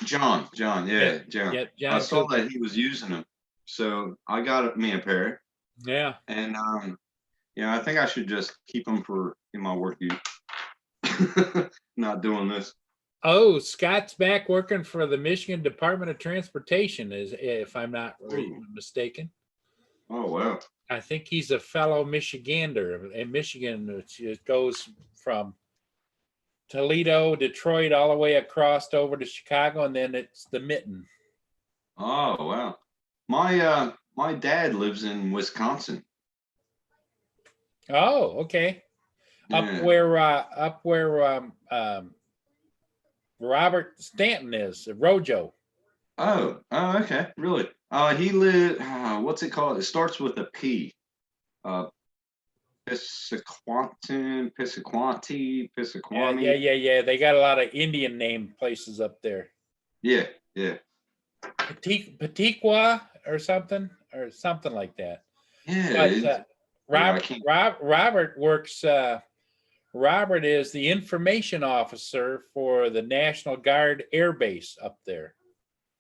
John, yeah, John. Yep, John I saw Coopy. that he was using them, so I got me a pair. Yeah. And yeah, I think I should just keep them in my work use. Not doing this. Oh, Scott's back working for the Michigan Department of Transportation, if I'm not mistaken. Oh wow. I think he's a fellow Michigander. In Michigan, it goes from Toledo, Detroit, all the way across over to Chicago, and then it's the Mitten. Oh wow. My dad lives in Wisconsin. Oh, okay. Yeah. Up where Robert Stanton is, Rojo. Oh, okay, really? He lived. What's it called? It starts with a P. Pissaquanti. Yeah. They got a lot of Indian name places up there. Yeah. Petequa or something like that. Yeah. But Robert works. Robert is the information officer for the National Guard Air Base up there.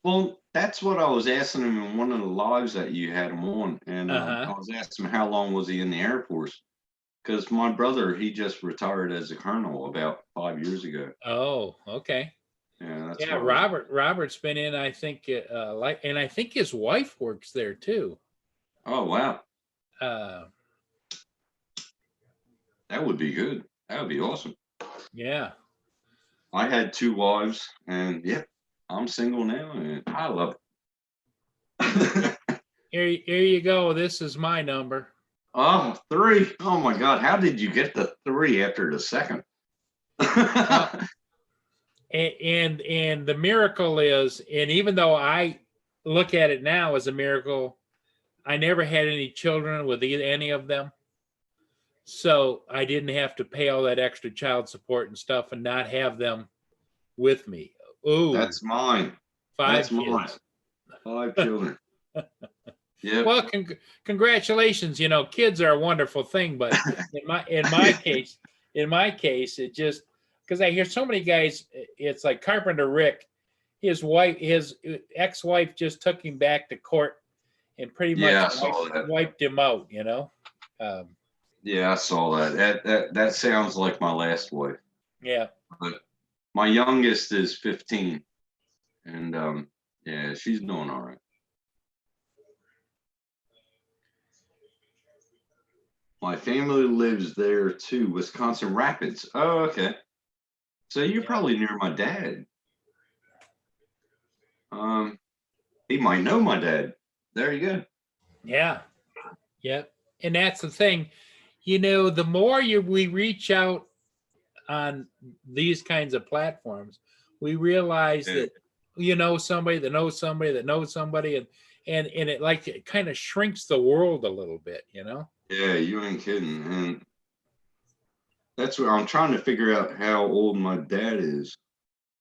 Well, that's what I was asking him in one of the lives that you had him on, and I was asking him how long was he in the Air Force, because my brother, he just retired as a colonel about 5 years ago. Oh, okay. Yeah, Robert's been in, I think, and I think his wife works there too. Oh wow. That would be good. That would be awesome. Yeah. I had 2 wives, and yep, I'm single now, and I love it. Here you go. This is my number. Oh, 3. Oh my God. How did you get the 3 after the second? And the miracle is, and even though I look at it now as a miracle, I never had any children with any of them. So I didn't have to pay all that extra child support and stuff and not have them with me. Ooh, that's mine. 5 kids. 5 children. Yeah. Well, congratulations. You know, kids are a wonderful thing, but in my case, it just, because I hear so many guys, it's like Carpenter Rick, his ex-wife just took him back to court and pretty much wiped him out, you know? Yeah, I saw that. That sounds like my last wife. Yeah. But my youngest is 15, and yeah, she's doing all right. My family lives there too, Wisconsin Rapids. Oh, okay. So you're probably near my dad. He might know my dad. There you go. Yeah. Yep. And that's the thing. The more we reach out on these kinds of platforms, we realize Yeah. that somebody that knows somebody that knows somebody, and it kind of shrinks the world a little bit. Yeah, you ain't kidding. And that's what I'm trying to figure out how old my dad is.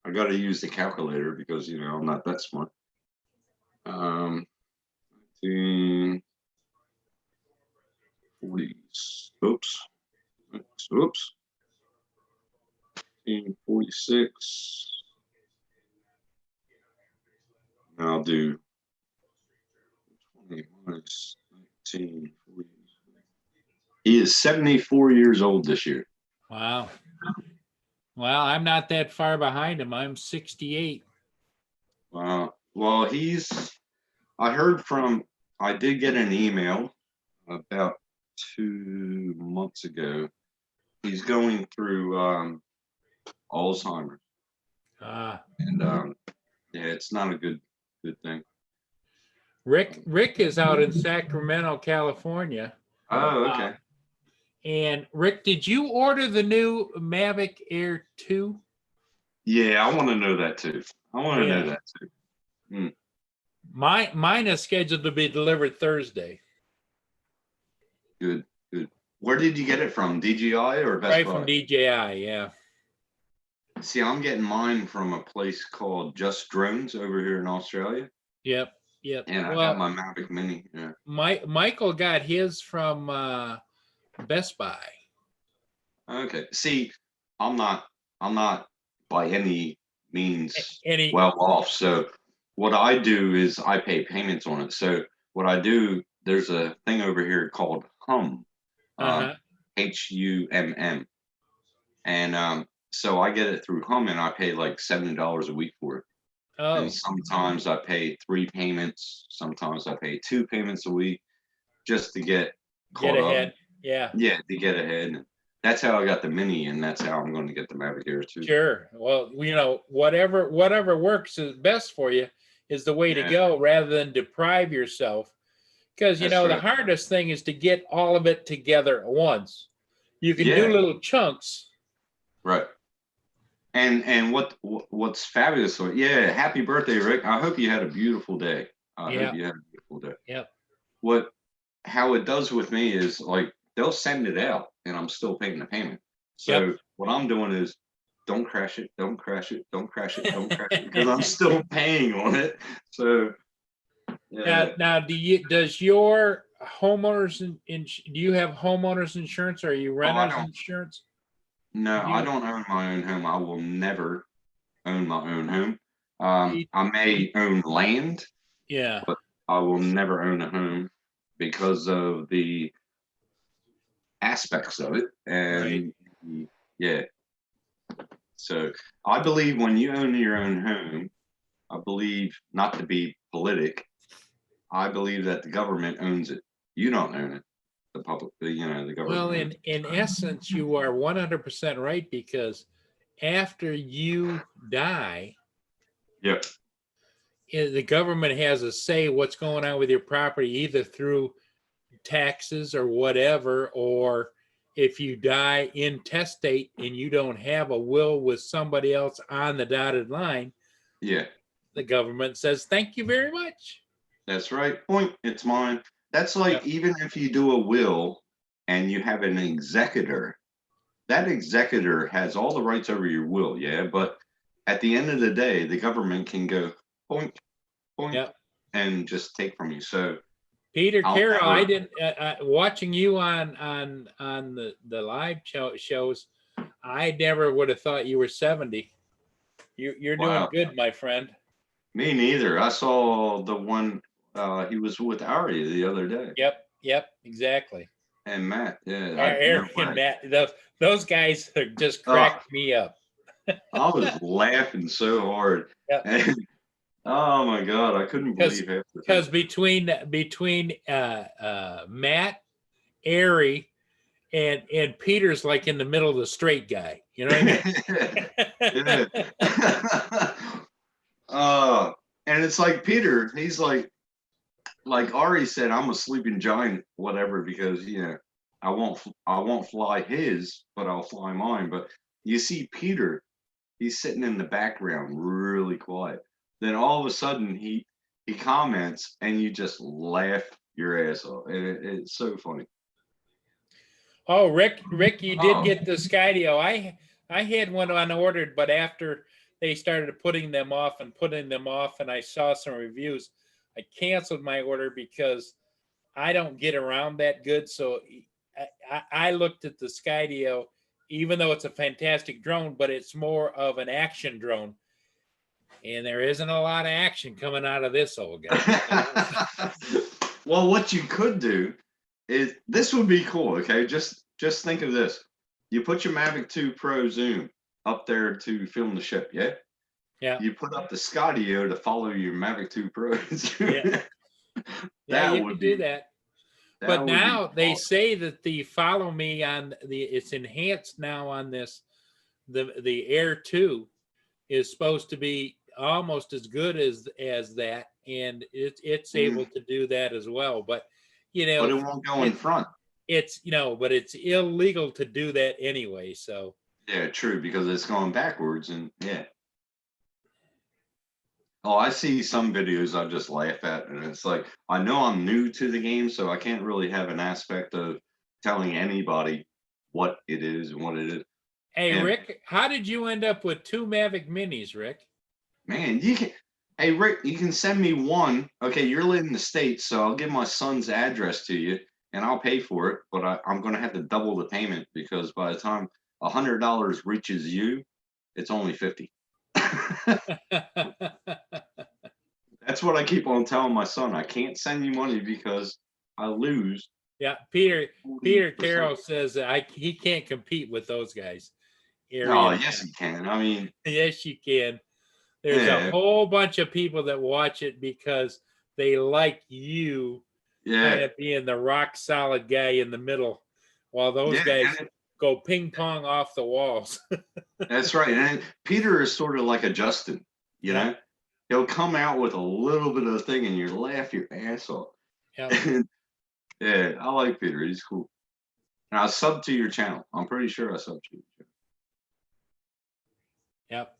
I got to use the calculator because I'm not that smart. 1940. Oops. Oops. 1946. I'll do 20 minus 1940. He is 74 years old this year. Wow. Well, I'm not that far behind him. I'm 68. Well, I did get an email about 2 months ago. He's going through Alzheimer's. And yeah, it's not a good thing. Rick is out in Sacramento, California. Oh, okay. And Rick, did you order the new Mavic Air 2? Yeah, I want to know that too. Mine is scheduled to be delivered Thursday. Good. Where did you get it from? DJI or Best Buy? Right from DJI, yeah. See, I'm getting mine from a place called Just Drones over here in Australia. Yep. And I got my Mavic Mini. Yeah. Michael got his from Best Buy. Okay. See, I'm not by any means well off. So what I do is I pay payments on it. So what I do, there's a thing over here called Humm, HUMM, and so I get it through Humm, and I pay like $70 a week for it. Oh. And sometimes I pay 3 payments. Sometimes I pay 2 payments a week, just to get ahead. Up. Yeah, to get ahead. That's how I got the Mini, and that's how I'm going to get the Mavic Air too. Sure. Well, whatever works is best for you is the way to go, rather than deprive yourself. Because the hardest thing is to get all of it together at once. You can do little chunks. Right. And what's fabulous? Happy birthday, Rick. I hope you had a beautiful day. I hope you had a beautiful day. Yep. How it does with me is like they'll send it out and I'm still paying the payment. So what I'm doing is don't crash it, don't crash it, don't crash it, don't crash it, because I'm still paying on it. So now does your homeowners do you have homeowners insurance, or are you renters insurance? No, I don't own my own home. I will never own my own home. I may own land, but I will never own a home because of the aspects of it. And so I believe when you own your own home, I believe, not to be politic, I believe that the government owns it. You don't own it. The public, the government. Well, in essence, you are 100% right, because after you die, the government has a say what's going on with your property, either through taxes or whatever, or if you die intestate and you don't have a will with somebody else on the dotted line, the government says, thank you very much. That's right. Point. It's mine. That's like, even if you do a will and you have an executor, that executor has all the rights over your will. But at the end of the day, the government can go point, and just take from you. So Peter Carroll, I didn't watching you on the live shows, I never would have thought you were 70. You're doing good, my friend. Me neither. I saw the one he was with Ari the other day. Yep, exactly. And Matt, Eric and Matt, those guys just cracked me up. I was laughing so hard. And, oh my God, I couldn't believe it. Because between Matt, Ari, and Peter's like in the middle of the straight guy. You know what I mean? And it's like Peter, he's like Ari said, I'm a sleeping giant, whatever, because I won't fly his, but I'll fly mine. But you see Peter, he's sitting in the background, really quiet. Then all of a sudden he comments, and you just laugh your ass off, and it's so funny. Oh, Rick, you did get the Skydio. I had one unordered, but after they started putting them off, and I saw some reviews, I canceled my order because I don't get around that good. So I looked at the Skydio, even though it's a fantastic drone, but it's more of an action drone. And there isn't a lot of action coming out of this old guy. Well, what you could do is, this would be cool. Okay, just think of this: you put your Mavic 2 Pro zoom up there to film the ship. Yeah. Yeah. You put up the Skydio to follow your Mavic 2 Pro zoom. Yeah, you can do that. But now they say that the follow me on it's enhanced now on this, the Air 2 is supposed to be almost as good as that, and it's able to do that as well. But but it won't go in front. It's but it's illegal to do that anyway. So yeah, true, because it's going backwards, and yeah. Oh, I see some videos I just laugh at, and it's like, I know I'm new to the game, so I can't really have an aspect of telling anybody what it is and what it is. Hey, Rick, how did you end up with 2 Mavic Minis, Rick? Man, hey, Rick, you can send me one. Okay, you're living in the States, so I'll give my son's address to you, and I'll pay for it, but I'm going to have to double the payment, because by the time $100 reaches you, it's only $50. That's what I keep on telling my son. I can't send you money because I lose. Yeah, Peter Carroll says he can't compete with those guys. No, yes, he can. I mean, yes, you can. There's a whole bunch of people that watch it because they like you kind of being the rock solid guy in the middle, while those guys go ping pong off the walls. That's right. And Peter is sort of like a Justin, you know? He'll come out with a little bit of a thing and you laugh your ass off. Yep. Yeah, I like Peter. He's cool. And I sub to your channel. I'm pretty sure I sub to you. Yep.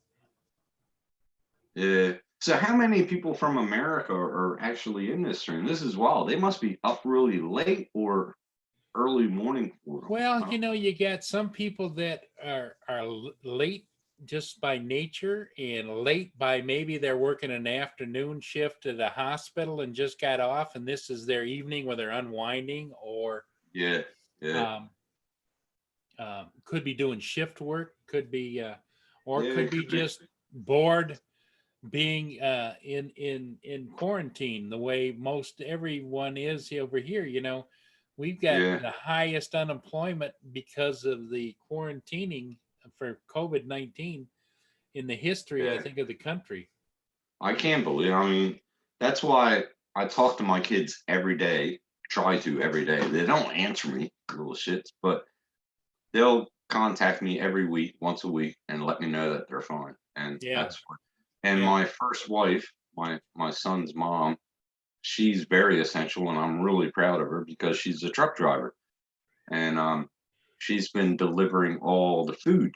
Yeah. So how many people from America are actually in this stream? This is wild. They must be up really late or early morning for them. Well, you got some people that are late just by nature, and late by maybe they're working an afternoon shift at a hospital and just got off, and this is their evening where they're unwinding, or could be doing shift work, could be could be just bored being in quarantine, the way most everyone is over here. We've got the highest unemployment because of the quarantining for COVID-19 in the history, I think, of the country. I can't believe. I mean, that's why I talk to my kids every day. Try to every day. They don't answer me, little shits, but they'll contact me every week, once a week, and let me know that they're fine. And that's what. And my first wife, my son's mom, she's very essential, and I'm really proud of her because she's a truck driver, and she's been delivering all the food.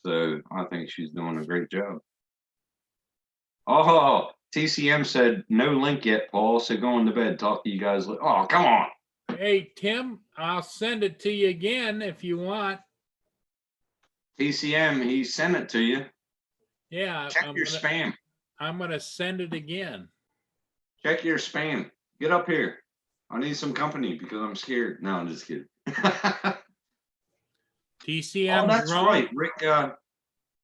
So I think she's doing a great job. Oh, TCM said no link yet, Paul. So going to bed. Talk to you guys. Oh, come on. Hey, Tim, I'll send it to you again if you want. TCM, he sent it to you. Yeah. Check your spam. I'm going to send it again. Check your spam. Get up here. I need some company because I'm scared. No, I'm just kidding. TCM. Oh, that's right, Rick.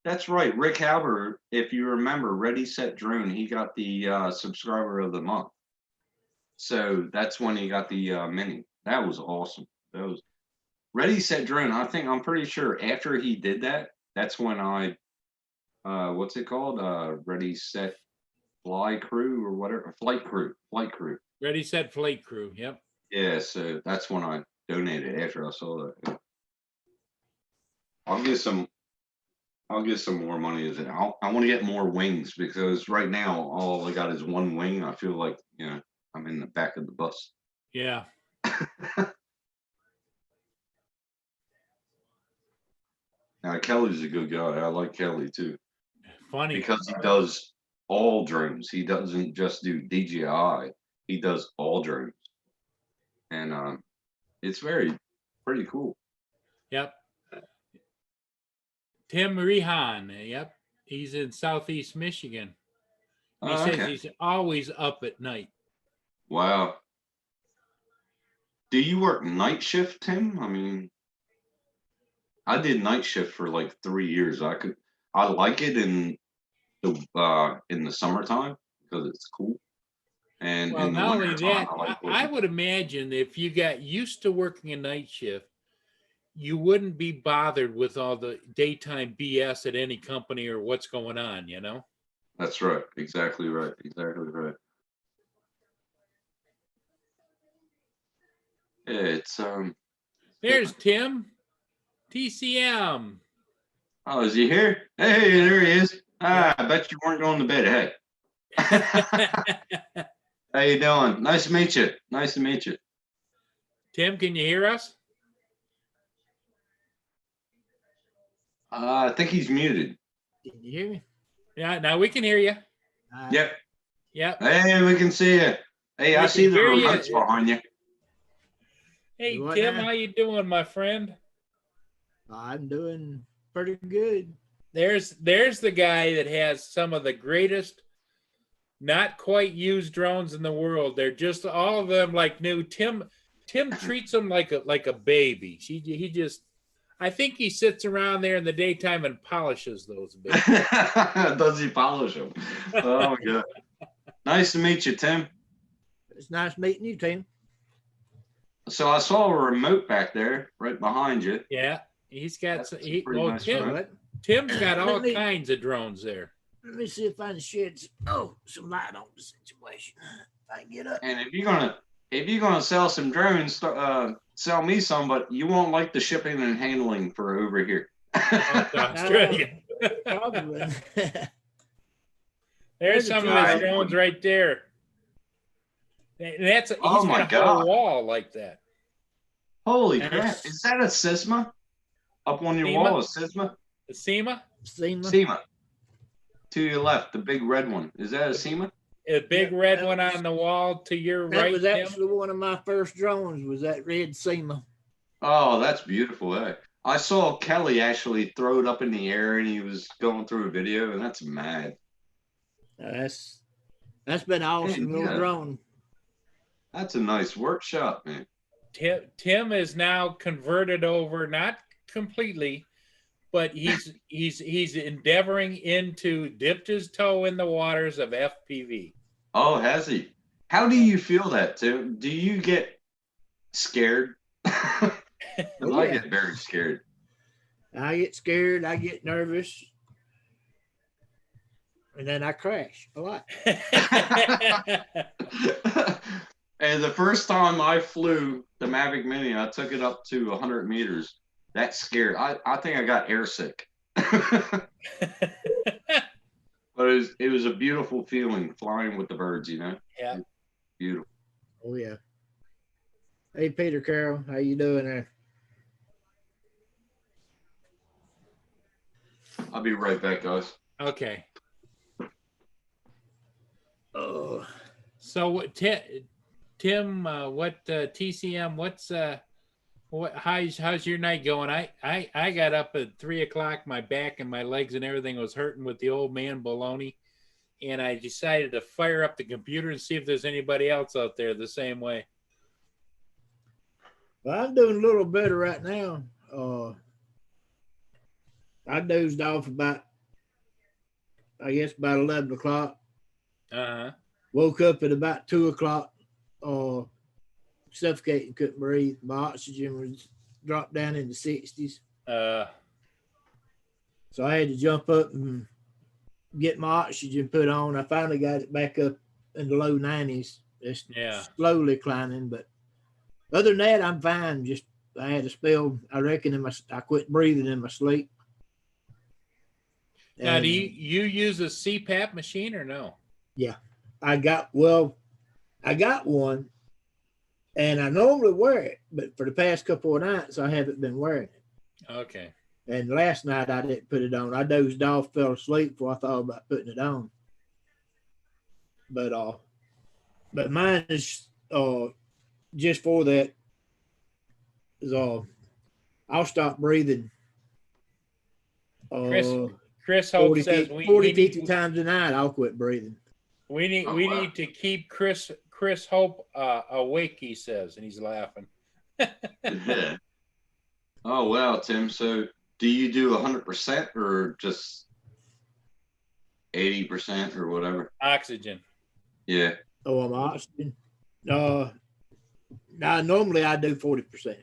That's right, Rick Halber. If you remember, Ready Set Drone, he got the subscriber of the month. So that's when he got the mini. That was awesome. That was Ready Set Drone. I'm pretty sure after he did that, that's when I, what's it called? Ready Set Fly Crew or whatever. Flight Crew. Ready Set Flight Crew. Yep. Yeah. So that's when I donated after I saw that. I'll get some I'll get some more money as it. I want to get more wings because right now all I got is one wing. I feel like I'm in the back of the bus. Yeah. Now Kelly's a good guy. I like Kelly too Funny. because he does all drones. He doesn't just do DJI. He does all drones, and it's pretty cool. Yep. Tim Rehan. Yep. He's in Southeast Michigan. He says Okay. he's always up at night. Wow. Do you work night shift, Tim? I mean, I did night shift for like 3 years. I like it in the summertime because it's cool. And Well, in the not only wintertime, that, I would imagine if you got used to working a night shift, you wouldn't be bothered with all the daytime BS at any company or what's going on, you know? That's right. Exactly right. Exactly right. Yeah, it's There's Tim, TCM. Oh, is he here? Hey, there he is. I bet you weren't going to bed. Hey. How you doing? Nice to meet you. Nice to meet you. Tim, can you hear us? I think he's muted. Can you hear me? Yeah, now we can hear you. Yep. Yep. Hey, we can see you. Hey, I see the remotes behind you. Hey, Tim, how you doing, my friend? I'm doing pretty good. There's the guy that has some of the greatest, not quite used drones in the world. They're just all of them like new. Tim treats them like a baby. He just, I think he sits around there in the daytime and polishes those babies. Does he polish them? Oh my God. Nice to meet you, Tim. It's nice meeting you, Tim. So I saw a remote back there, right behind you. Yeah, he's got some. Nice Tim's got all kinds of drones there. Let me see if I can shed some light on the situation. If I can get up. And if you're gonna sell some drones, sell me some, but you won't like the shipping and handling for over here. Australia. Probably. There's some of his drones right there. He's got a whole wall like that. Holy crap! Is that a Sisma? Up on your wall, a Sisma? A SEMA? SEMA. To your left, the big red one. Is that a SEMA? A big red one on the wall to your right. That was actually one of my first drones. Was that red SEMA? Oh, that's beautiful. I saw Kelly actually throw it up in the air, and he was going through a video, and that's mad. That's been an awesome little drone. That's a nice workshop, man. Tim is now converted over, not completely, but he's endeavoring into dipped his toe in the waters of FPV. Oh, has he? How do you feel that, Tim? Do you get scared? I get very scared. I get scared. I get nervous. And then I crash a lot. And the first time I flew the Mavic Mini, I took it up to 100 meters. That scared. I think I got airsick. But it was a beautiful feeling flying with the birds, you know? Yeah. Beautiful. Oh, yeah. Hey, Peter Carroll, how you doing there? I'll be right back, guys. Okay. Oh. So what, Tim? What TCM? How's your night going? I got up at 3 o'clock. My back and my legs and everything was hurting with the old man baloney, and I decided to fire up the computer and see if there's anybody else out there the same way. Well, I'm doing a little better right now. I dozed off about 11 o'clock. Woke up at about 2 o'clock. Suffocating, couldn't breathe. My oxygen was dropped down in the 60s. So I had to jump up and get my oxygen put on. I finally got it back up in the low 90s. It's slowly climbing, but other than that, I'm fine. Just I had a spell, I reckon, I quit breathing in my sleep. Now, do you use a CPAP machine or no? Yeah, I got one, and I normally wear it, but for the past couple of nights, I haven't been wearing it. Okay. And last night I didn't put it on. I dozed off, fell asleep before I thought about putting it on. But mine is just for that. Is I'll stop breathing. Chris Hope 40, says 50 times a night I'll quit breathing. We need to keep Chris Hope awake, he says, and he's laughing. Yeah. Oh wow, Tim. So do you do 100% or just 80% or whatever? Oxygen. Yeah. Oh, I'm oxygen. Now normally I do 40%.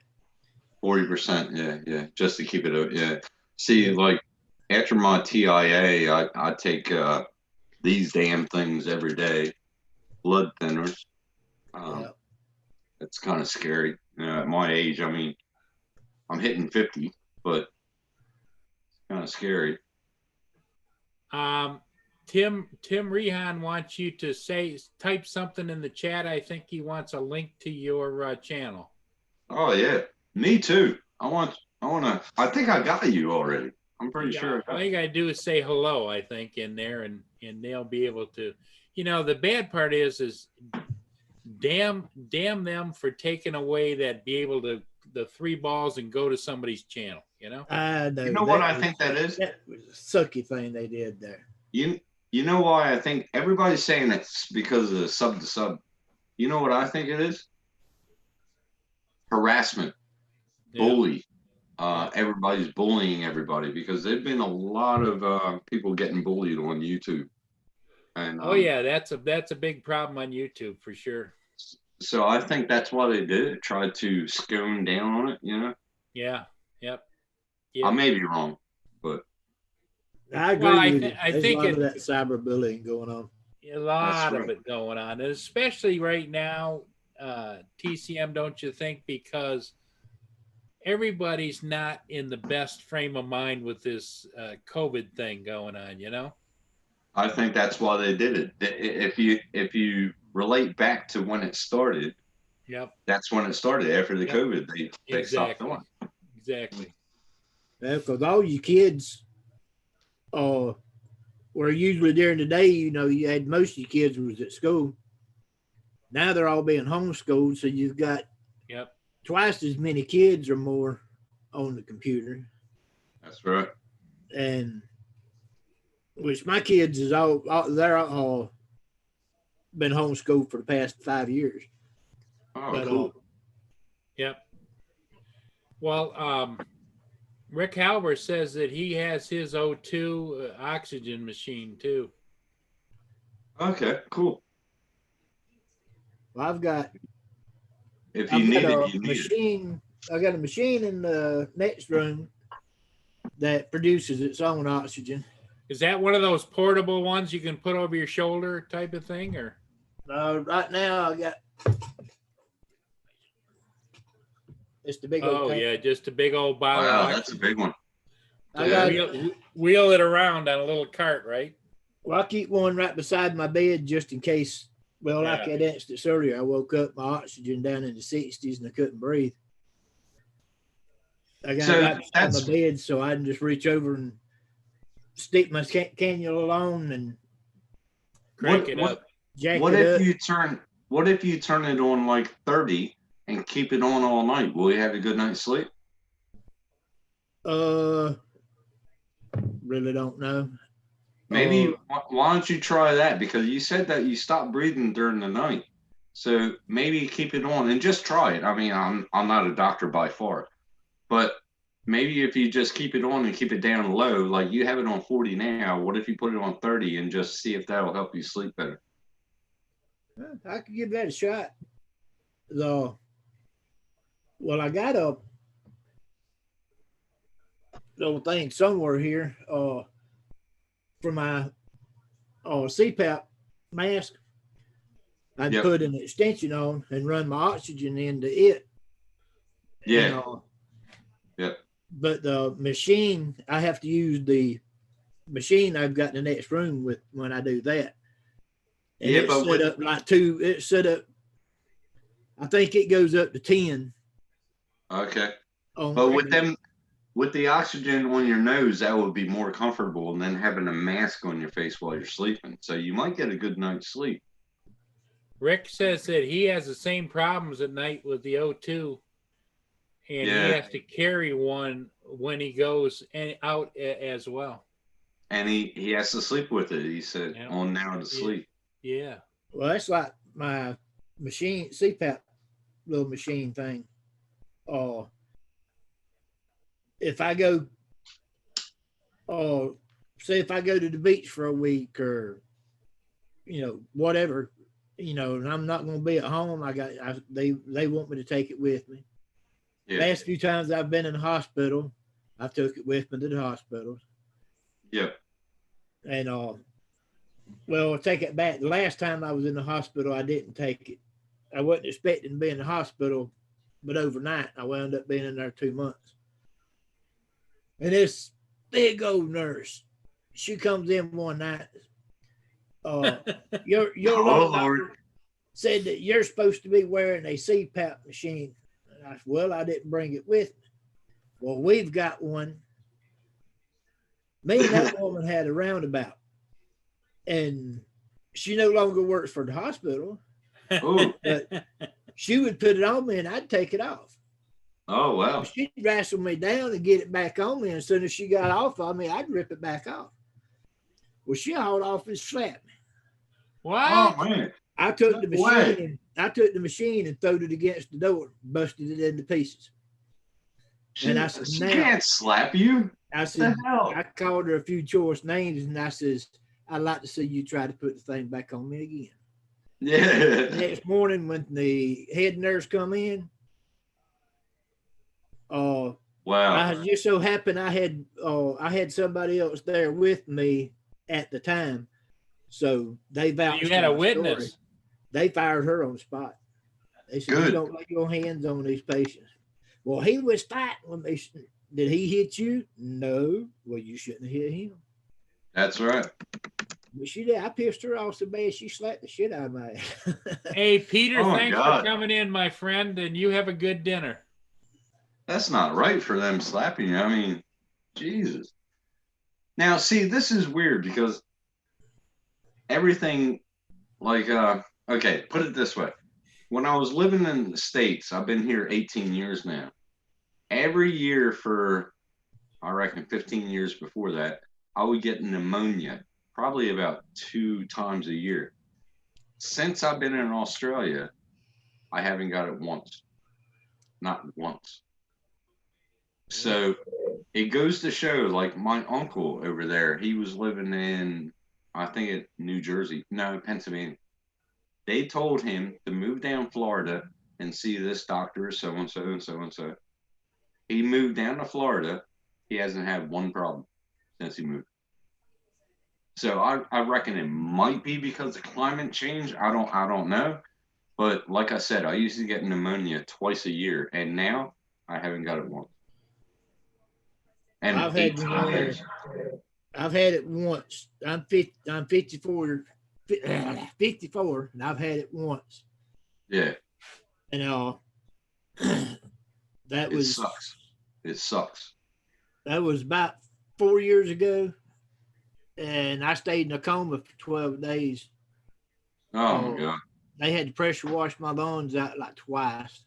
40%. Yeah. Just to keep it. Yeah. See, like after my TIA, I take these damn things every day, blood thinners. Yeah. It's kind of scary. At my age, I mean, I'm hitting 50, but it's kind of scary. Tim Rehan wants you to type something in the chat. I think he wants a link to your channel. Oh yeah, me too. I think I got you already. I'm pretty sure. All you gotta do is say hello, I think, in there, and they'll be able to. The bad part is damn them for taking away that be able to the 3 balls and go to somebody's channel. I know. You know what I think that is? That was a sucky thing they did there. You know why I think everybody's saying it's because of the sub to sub. You know what I think it is? Harassment, bully. Everybody's bullying everybody because there've been a lot of people getting bullied on YouTube. And yeah, that's a big problem on YouTube for sure. So I think that's why they did it. Tried to scone down on it. Yeah. Yep. I may be wrong, but I agree with you. There's a lot of that cyberbullying going on. A lot of it going on, and especially right now, TCM, don't you think? Because everybody's not in the best frame of mind with this COVID thing going on, I think that's why they did it. If you relate back to when it started, yep, that's when it started after the COVID. They stopped doing. Exactly. Yeah, because all you kids were usually during the day, you had most of your kids was at school. Now they're all being homeschooled, so you've got twice as many kids or more on the computer. That's right. And which my kids is they're all been homeschooled for the past 5 years. Oh, cool. Yep. Well, Rick Halber says that he has his O2 oxygen machine too. Okay, cool. Well, I've got you need it. I got a machine in the next room that produces its own oxygen. Is that one of those portable ones you can put over your shoulder type of thing, or? Right now I got. It's the big old tank. Yeah, just a big old bottle. Wow, that's a big one. I got wheel it around on a little cart, right? Well, I keep one right beside my bed just in case. Well, like that instance earlier, I woke up, my oxygen down in the 60s, and I couldn't breathe. I got it right beside my bed, so I can just reach over and stick my cannula on and crank it up. What if you turn it on like 30 and keep it on all night? Will you have a good night's sleep? Really don't know. Maybe why don't you try that? Because you said that you stopped breathing during the night. So maybe keep it on and just try it. I mean, I'm not a doctor by far, but maybe if you just keep it on and keep it down low, like you have it on 40 now, what if you put it on 30 and just see if that'll help you sleep better? I could give that a shot. Well, I got a little thing somewhere here for my CPAP mask. I'd put an extension on and run my oxygen into it. Yeah. But the machine, I have to use the machine I've got in the next room with when I do that. And Yeah, it's but set up like two. It's set up. I think it goes up to 10. Okay. On But with the oxygen on your nose, that would be more comfortable than having a mask on your face while you're sleeping. So you might get a good night's sleep. Rick says that he has the same problems at night with the O2, and Yeah. he has to carry one when he goes out as well. And he has to sleep with it. He said Yeah. on now to sleep. Yeah. Well, that's like my machine CPAP little machine thing. If I go, say if I go to the beach for a week or, whatever, and I'm not going to be at home, they want me to take it with me. Yeah. Last few times I've been in the hospital, I took it with me to the hospital. Yep. And well, I'll take it back. The last time I was in the hospital, I didn't take it. I wasn't expecting to be in the hospital, but overnight I wound up being in there 2 months. And this big old nurse, she comes in one night. Your Oh, doctor Lord. said that you're supposed to be wearing a CPAP machine. And I said, well, I didn't bring it with me. Well, we've got one. Me and that woman had a roundabout, and she no longer works for the hospital. Ooh. But she would put it on me, and I'd take it off. Oh, wow. She'd wrestle me down and get it back on me. And as soon as she got off of me, I'd rip it back off. Well, she hauled off and slapped me. What? Oh, man. I took the No way. machine and threw it against the door, busted it into pieces. And I said, She now- can't slap you. I What said, the hell? I called her a few choice names, and I says, I'd like to see you try to put the thing back on me again. Yeah. Next morning, when the head nurse come in, Wow. I just so happened I had somebody else there with me at the time, so they vouched. You had for a my witness. story. They fired her on the spot. They said, Good. you don't lay your hands on these patients. Well, he was fighting when they. Did he hit you? No. Well, you shouldn't have hit him. That's right. But she did. I pissed her off so bad she slapped the shit out of my ass. Hey, Peter, Oh, my thanks God. for coming in, my friend, and you have a good dinner. That's not right for them slapping you. I mean, Jesus. Now, see, this is weird because everything, like, okay, put it this way. When I was living in the States, I've been here 18 years now. Every year for, I reckon, 15 years before that, I would get pneumonia, probably about 2 times a year. Since I've been in Australia, I haven't got it once. Not once. So it goes to show, like my uncle over there, he was living in, I think, New Jersey, no, Pennsylvania. They told him to move down Florida and see this doctor, so and so and so and so. He moved down to Florida. He hasn't had one problem since he moved. So I reckon it might be because of climate change. I don't know. But like I said, I used to get pneumonia twice a year, and now I haven't got it once. And I've had pneumonia. I've had it once. I'm 54, and I've had it once. Yeah. And that It was sucks. It sucks. That was about 4 years ago, and I stayed in a coma for 12 days. Oh my God. They had to pressure wash my lungs out like twice.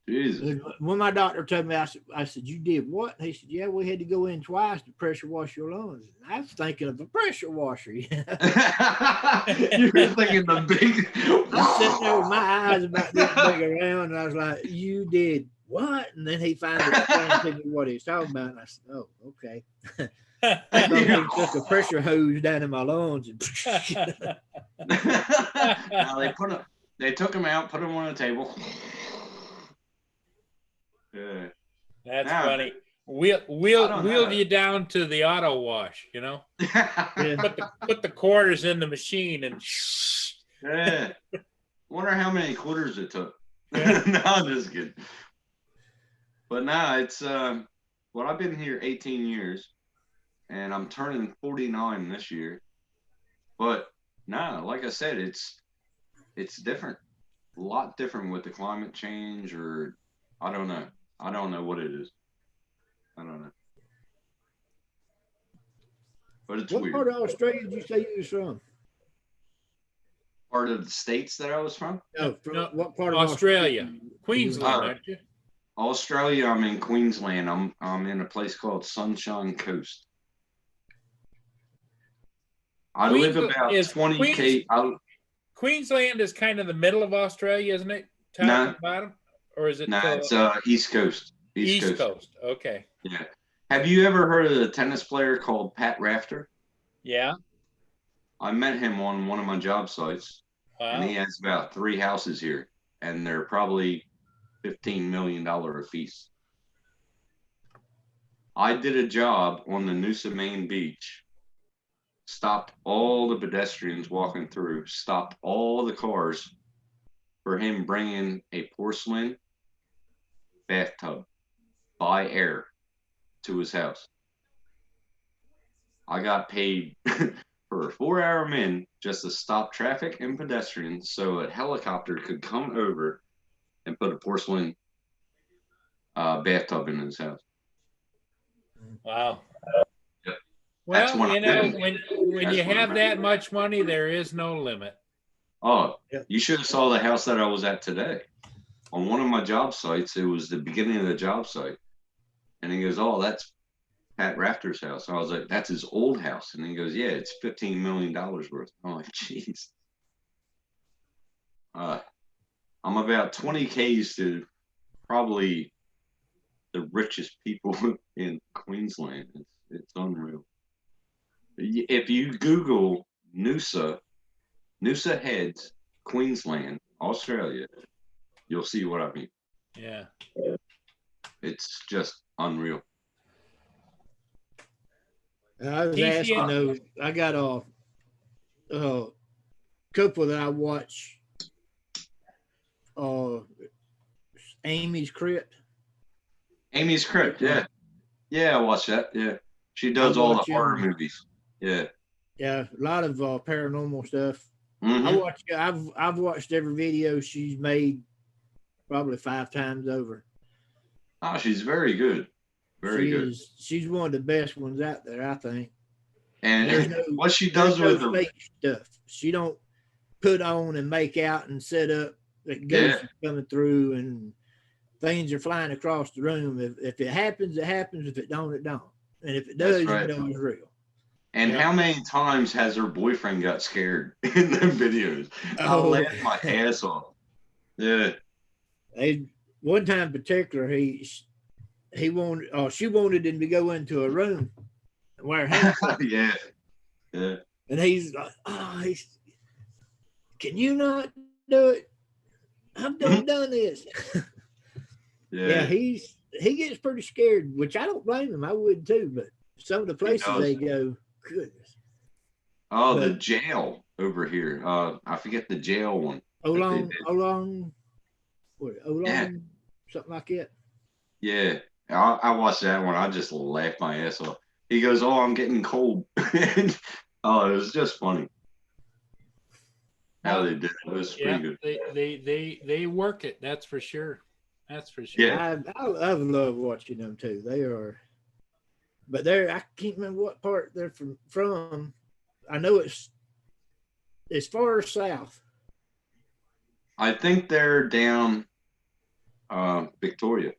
Jesus. When my doctor told me, I said, you did what? And he said, yeah, we had to go in twice to pressure wash your lungs. And I was thinking of a pressure washer. You were thinking the big. I'm sitting there with my eyes about this big around, and I was like, you did what? And then he finally explained to me what he was talking about. And I said, oh, okay. He took a pressure hose down in my lungs. And Now they took him out, put him on a table. Yeah. That's Now- funny. I don't Wheeled know. you down to the auto wash, you know? Yeah. Put the quarters in the machine and Yeah. Wonder how many quarters it took. No, I'm just kidding. But now it's well, I've been here 18 years. and I'm turning 49 this year. But no, like I said, it's different, a lot different with the climate change, or I don't know. I don't know what it is. I don't know. But it's What weird. part of Australia did you say you was from? Part of the states that I was from? No, No, what part of Australia, Queensland, Oh. aren't you? Australia, I'm in Queensland. I'm in a place called Sunshine Coast. I live Queensland about is 20 k. Queensland is kind of the middle of Australia, isn't it? Top No. and bottom, or is it? No, it's East Coast. East Coast. Okay. Yeah. Have you ever heard of a tennis player called Pat Rafter? Yeah. I met him on one of my job sites, and Wow. he has about 3 houses here, and they're probably $15 million a piece. I did a job on the Noosa Main Beach, stopped all the pedestrians walking through, stopped all the cars for him bringing a porcelain bathtub by air to his house. I got paid for a 4-hour min just to stop traffic and pedestrians so a helicopter could come over and put a porcelain bathtub in his house. Wow. Yep. Well, when you I know, met him. when you have that much money, there is no limit. Oh, Yeah. you should have saw the house that I was at today. On one of my job sites, it was the beginning of the job site. And he goes, "Oh, that's Pat Rafter's house." I was like, "That's his old house." And he goes, "Yeah, it's $15 million worth." I'm like, "Jeez." I'm about 20 Ks to probably the richest people in Queensland. It's unreal. If you Google Noosa Heads, Queensland, Australia, you'll see what I mean. Yeah. It's just unreal. I was TCA. asking though, I got a couple that I watch. Amy's Crypt. Amy's Crypt, yeah. Yeah, I watched that. Yeah. She does all the horror movies. Yeah. Yeah, a lot of paranormal stuff. Mhm. I've watched every video she's made probably 5 times over. Oh, she's very good. Very good. She's one of the best ones out there, I think. And no, what she does with no the fake stuff. She don't put on and make out and set up that ghosts are coming through and things are flying across the room. If it happens, it happens. If it don't, it don't. And if it does, right. you know it's real. And Yeah. how many times has her boyfriend got scared in the videos? I laughed my ass off. Yeah. One time in particular, she wanted him to go into a room and wear handcuffs. Yeah. Yeah. And he's like, can you not do it? I've done this. Yeah, he gets pretty scared, which I don't blame him. I would too, but some of the places they go, goodness. Oh, the jail over here. I forget the jail one. Olong, Yeah. something like that. Yeah. I watched that one. I just laughed my ass off. He goes, "Oh, I'm getting cold." Oh, it was just funny how they did it. It was pretty good. They work it. That's for sure. That's for sure. Yeah. I love watching them too. They are, but I can't remember what part they're from. I know it's far south. I think they're down Victoria.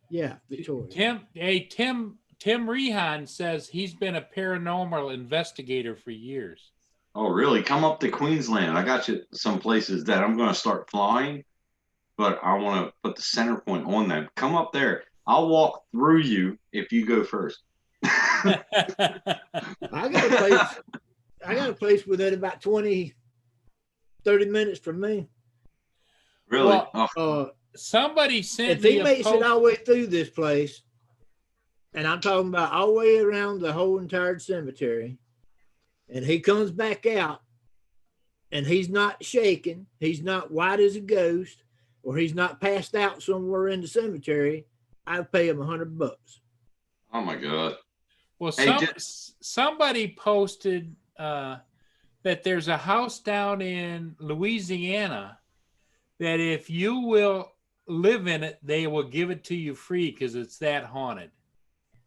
Yeah, Victoria. Tim Rehan says he's been a paranormal investigator for years. Oh, really? Come up to Queensland. I got you some places that I'm going to start flying, but I want to put the center point on them. Come up there. I'll walk through you if you go first. I got a place within about 20, 30 minutes from me. Really? Well, somebody sent if me he makes it all the way through this place, and I'm talking about all the way around the whole entire cemetery, and he comes back out and he's not shaking, he's not white as a ghost, or he's not passed out somewhere in the cemetery, I'd pay him $100. Oh my God. Well, Hey, somebody posted that there's a house down in Louisiana that if you will live in it, they will give it to you free because it's that haunted.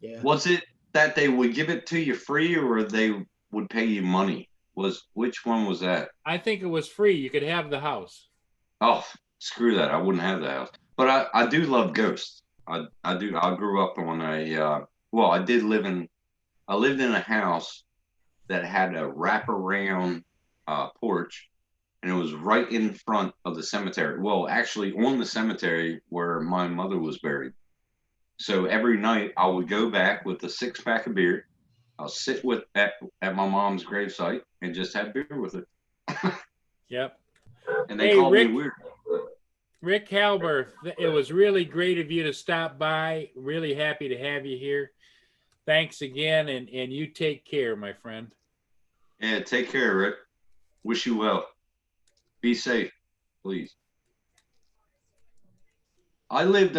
Yeah. was it that they would give it to you free or they would pay you money? Which one was that? I think it was free. You could have the house. Oh, screw that. I wouldn't have the house. But I do love ghosts. I do. I grew up on well, I lived in a house that had a wraparound porch, and it was right in front of the cemetery. Well, actually, on the cemetery where my mother was buried. So every night I would go back with a 6-pack of beer. I'll sit at my mom's gravesite and just have beer with her. Yep. And they Hey, called me Rick. weird. Rick Halber, it was really great of you to stop by. Really happy to have you here. Thanks again, and you take care, my friend. Yeah, take care, Rick. Wish you well. Be safe, please. I lived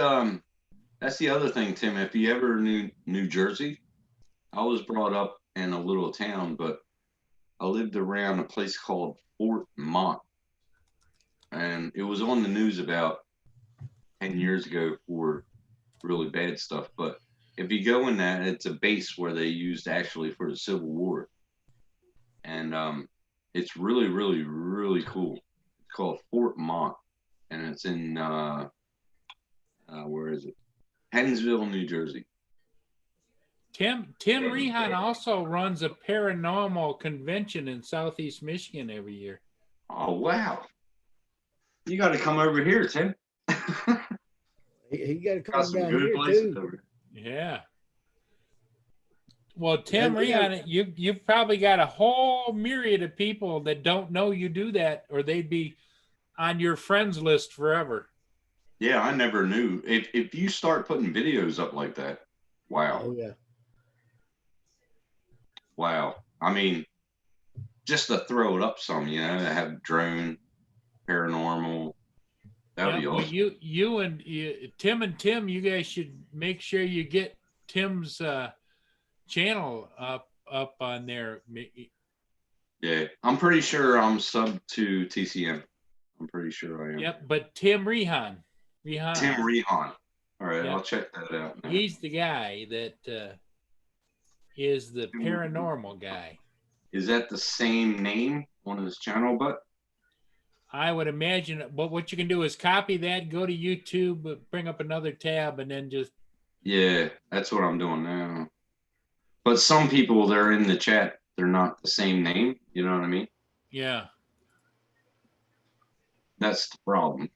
that's the other thing, Tim. If you ever knew New Jersey, I was brought up in a little town, but I lived around a place called Fort Mont. And it was on the news about 10 years ago for really bad stuff. But if you go in that, it's a base where they used actually for the Civil War. And it's really, really, really cool. It's called Fort Mont. And it's in, where is it? Pennsville, New Jersey. Tim Rehan also runs a paranormal convention in Southeast Michigan every year. Oh, wow. You got to come over here, Tim. He got to Got come some down good here places too. over Yeah. Well, Tim Yeah. Rehan, you've probably got a whole myriad of people that don't know you do that, or they'd be on your friends list forever. Yeah, I never knew. If you start putting videos up like that, wow. Oh yeah. Wow. I mean, just to throw it up some, have drone, paranormal. That'd be Well, awesome. Tim and Tim, you guys should make sure you get Tim's channel up on there. Yeah, I'm pretty sure I'm sub to TCM. I'm pretty sure I am. Yep, but Tim Rehan. Tim Rehan. All right, Yep. I'll check that out now. He's the guy that is the paranormal guy. Is that the same name on his channel, but? I would imagine, but what you can do is copy that, go to YouTube, bring up another tab, and then just. Yeah, that's what I'm doing now. But some people, they're in the chat, they're not the same name. You know what I mean? Yeah. That's the problem.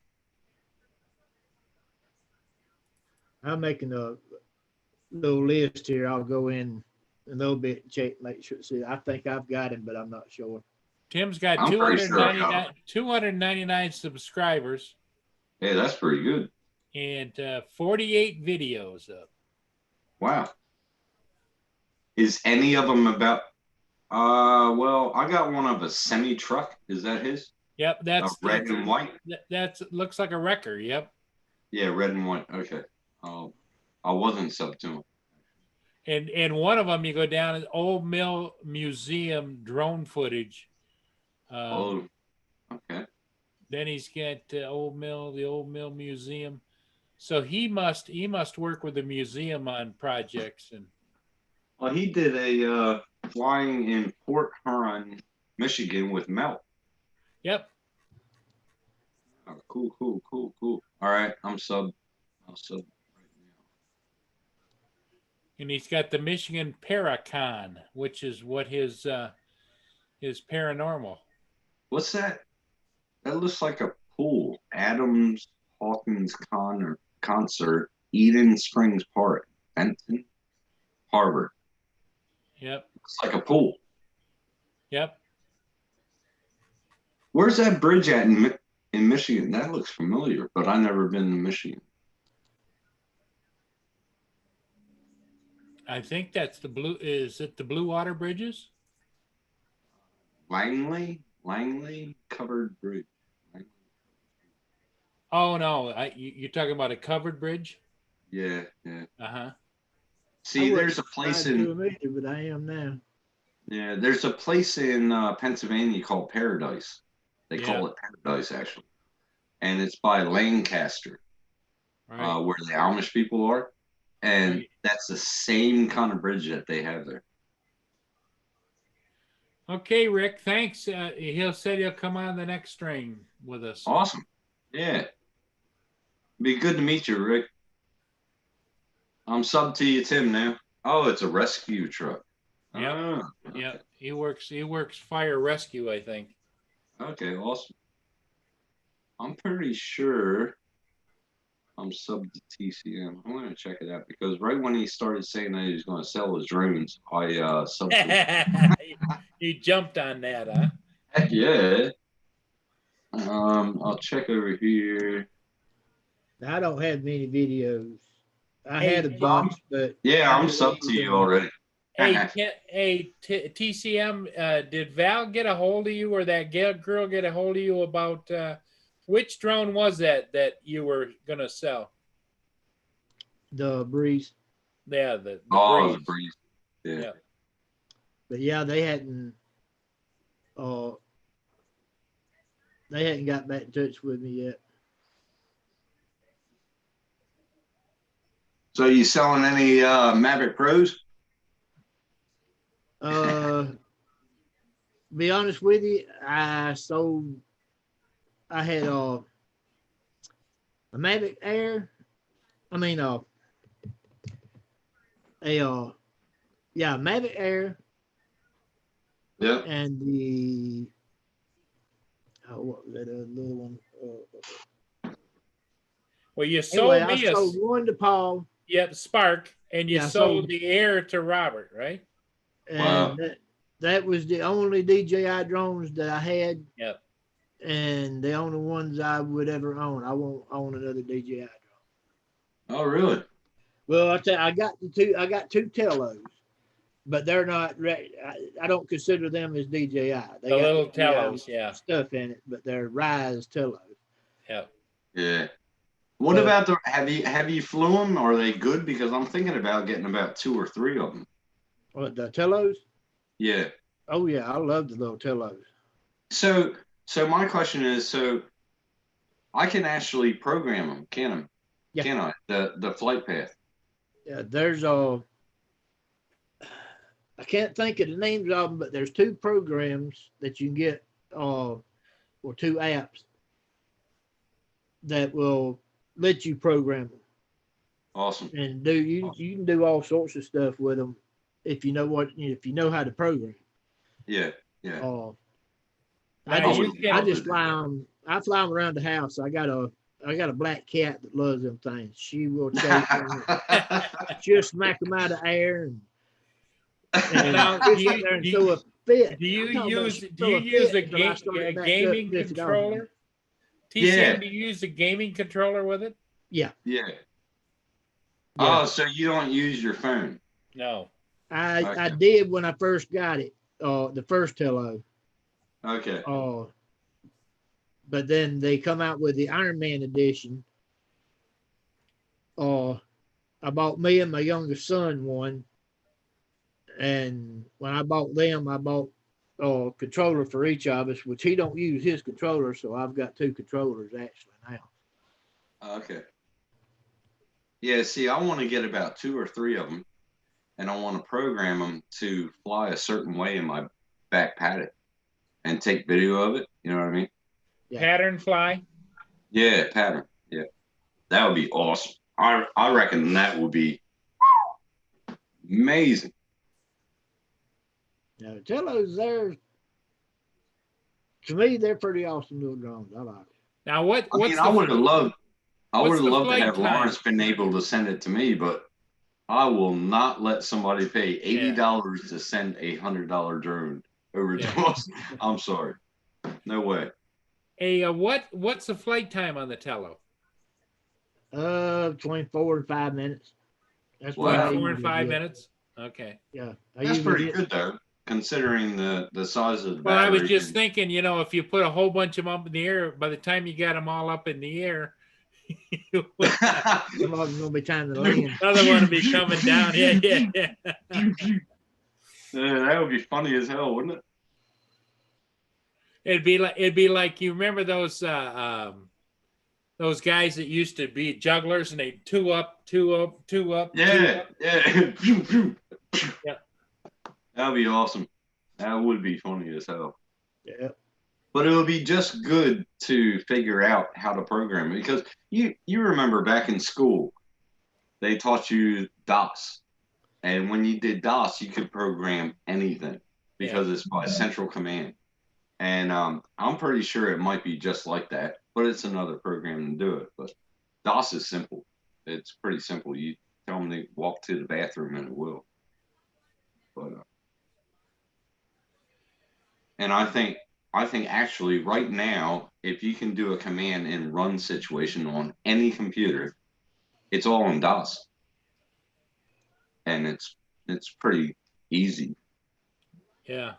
I'm making a little list here. I'll go in a little bit and check, make sure. See, I think I've got him, but I'm not sure. Tim's got I'm pretty sure I got 299 subscribers. Hey, that's pretty good. And 48 videos up. Wow. Is any of them about? Well, I got one of a semi truck. Is that his? Yep, that's red and white. That's looks like a wrecker. Yep. Yeah, red and white. Okay. I wasn't sub to him. And one of them, you go down at Old Mill Museum drone footage. Okay. Then he's got the Old Mill Museum. So he must work with the museum on projects. And well, he did a flying in Port Huron, Michigan with Mel. Yep. Oh, cool. All right, I'll sub right now. And he's got the Michigan Paracon, which is what his paranormal. What's that? That looks like a pool. Adams Hawkins concert, Eden Springs Park, Benton Harbor. Yep. It's like a pool. Yep. Where's that bridge at in Michigan? That looks familiar, but I've never been to Michigan. I think that's the blue. Is it the Blue Water Bridges? Langley covered bridge. Oh no, you're talking about a covered bridge? Yeah. Uh-huh. See, there's a place in but I am now. Yeah, there's a place in Pennsylvania called Paradise. They Yeah. call it Paradise, actually. And it's by Lancaster, Right. where the Amish people are. And Right. that's the same kind of bridge that they have there. Okay, Rick, thanks. He'll say he'll come on the next stream with us. Awesome. Yeah. Be good to meet you, Rick. I'm sub to you, Tim, now. Oh, it's a rescue truck. Yep. Ah, okay. Yeah, he works fire rescue, I think. Okay, awesome. I'm pretty sure I'm sub to TCM. I'm going to check it out because right when he started saying that he was going to sell his drones, I subbed to him. You jumped on that, huh? Heck yeah. I'll check over here. I don't have many videos. I Hey, had a bunch, but Yeah, I'm sub to you already. Hey, TCM, did Val get a hold of you or that girl get a hold of you about which drone was that you were going to sell? The Breeze. Yeah, the The Breeze. Breeze. Yeah. But yeah, they hadn't got back in touch with me yet. So you selling any Mavic Pros? Be honest with you, I had a Mavic Air. I mean Mavic Air. Yeah. And the what was that other little one? Well, you sold anyway, me I sold one to Paul. Yep, Spark, and you sold the Air to Robert, right? And Wow. that was the only DJI drones that I had. Yep. And the only ones I would ever own. I won't own another DJI drone. Oh, really? Well, I got two Telos, but they're not. I don't consider them as DJI. They The got little DJI Telos, yeah. stuff in it, but they're Rise Telos. Yep. Yeah. What about have you flew them? Are they good? Because I'm thinking about getting about 2 or 3 of them. What, the Telos? Yeah. Oh yeah, I love the little Telos. So my question is, so I can actually program them, can I? Yeah. Can I? The flight path. Yeah, there's I can't think of the names of them, but there's 2 programs that you can get, or 2 apps that will let you program them. Awesome. And you can do all sorts of stuff with them if you know how to program. Yeah. Yeah. I just fly them. I fly them around the house. I got a black cat that loves them things. She will chase them. She'll smack them out of the air and Now, just sit there and throw a fit. Do you use a gaming gaming controller? TCM, do you use a gaming controller with it? Yeah. Yeah. Oh, so you don't use your phone? No. I did when I first got it, the first Telo. Okay. But then they come out with the Iron Man edition. I bought me and my youngest son one. And when I bought them, I bought a controller for each of us, which he don't use his controller, so I've got 2 controllers actually now. Okay. Yeah, see, I want to get about 2 or 3 of them, and I want to program them to fly a certain way in my back paddock and take video of it. You know what I mean? Yeah. Pattern fly? Yeah, pattern. Yeah. That would be awesome. I reckon that would be amazing. Now, Telos, to me, they're pretty awesome little drones. I like it. Now, I would have loved to flight have time? Lawrence been able to send it to me, but I will not let somebody pay $80 to send a $100 drone over to us. I'm sorry. No way. Hey, what's the flight time on the Telo? Between 4 and 5 minutes. That's Wow. what I 4 and 5 usually get. minutes? Okay. Yeah. That's pretty good though, considering the size of the Well, I was battery just and- thinking, if you put a whole bunch of them up in the air, by the time you got them all up in the air, Some of them gonna be trying to land. Another one will be coming down. Yeah. Yeah, that would be funny as hell, wouldn't it? It'd be like you remember those guys that used to be jugglers and they two up. Yeah, yeah. Yeah. That'd be awesome. That would be funny as hell. Yeah. But it would be just good to figure out how to program it, because you remember back in school, they taught you DOS. And when you did DOS, you could program anything because it's by central command. And I'm pretty sure it might be just like that, but it's another program to do it. But DOS is simple. It's pretty simple. You tell them to walk to the bathroom and it will. But and I think actually right now, if you can do a command and run situation on any computer, it's all in DOS. And it's pretty easy. Yeah.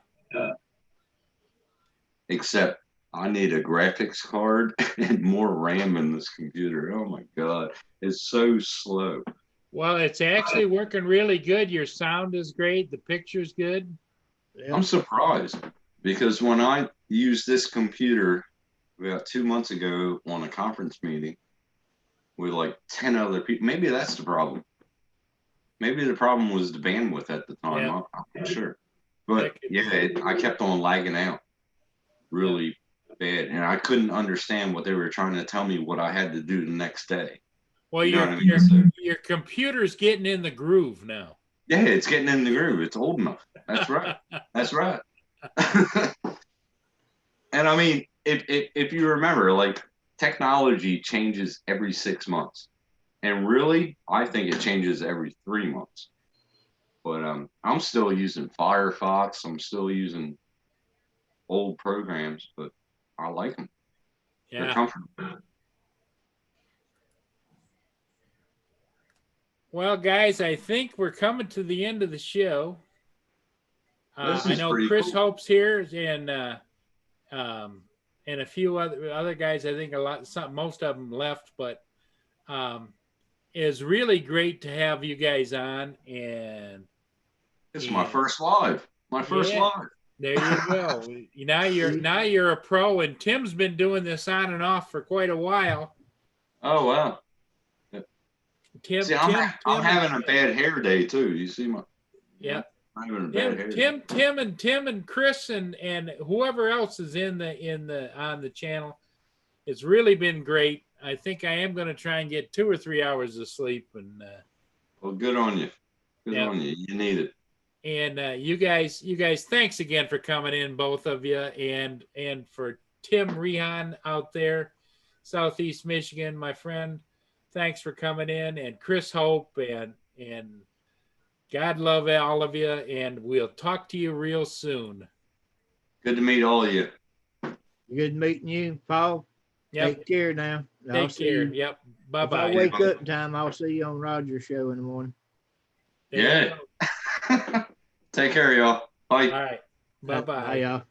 Except I need a graphics card and more RAM in this computer. Oh my God. It's so slow. Well, it's actually working really good. Your sound is great. The picture's good. Yeah. I'm surprised because when I used this computer about 2 months ago on a conference meeting with like 10 other people, maybe that's the problem. Maybe the problem was the bandwidth at the time. Yeah. I'm not sure. But yeah, I kept on lagging out really bad. And I couldn't understand what they were trying to tell me what I had to do the next day. Well, You know what I mean? your computer's getting in the groove now. Yeah, it's getting in the groove. It's old enough. That's right. That's right. And I mean, if you remember, like technology changes every 6 months. And really, I think it changes every 3 months. But I'm still using Firefox. I'm still using old programs, but I like them. Yeah. They're comfortable. Well, guys, I think we're coming to the end of the show. I know Chris Hope's here and a few other guys. I think most of them left, but it's really great to have you guys on. And it's my first live. My first live. There you go. now you're a pro, and Tim's been doing this on and off for quite a while. Oh wow. Tim, I'm having a bad hair day too. You see my I'm having a bad hair day. Tim and Chris and whoever else is on the channel. It's really been great. I think I am going to try and get 2 or 3 hours of sleep. And well, good on you. Good on you. You need it. And you guys, thanks again for coming in, both of you, and for Tim Rehan out there, Southeast Michigan, my friend. Thanks for coming in, and Chris Hope, and God love all of you, and we'll talk to you real soon. Good to meet all of you. Good meeting you, Paul. Yep. Take care now. Take care. Yep. Bye-bye. If I wake up in time, I'll see you on Roger's show in the morning. Yeah. Take care, y'all. Bye. All right. Bye-bye. Bye, y'all.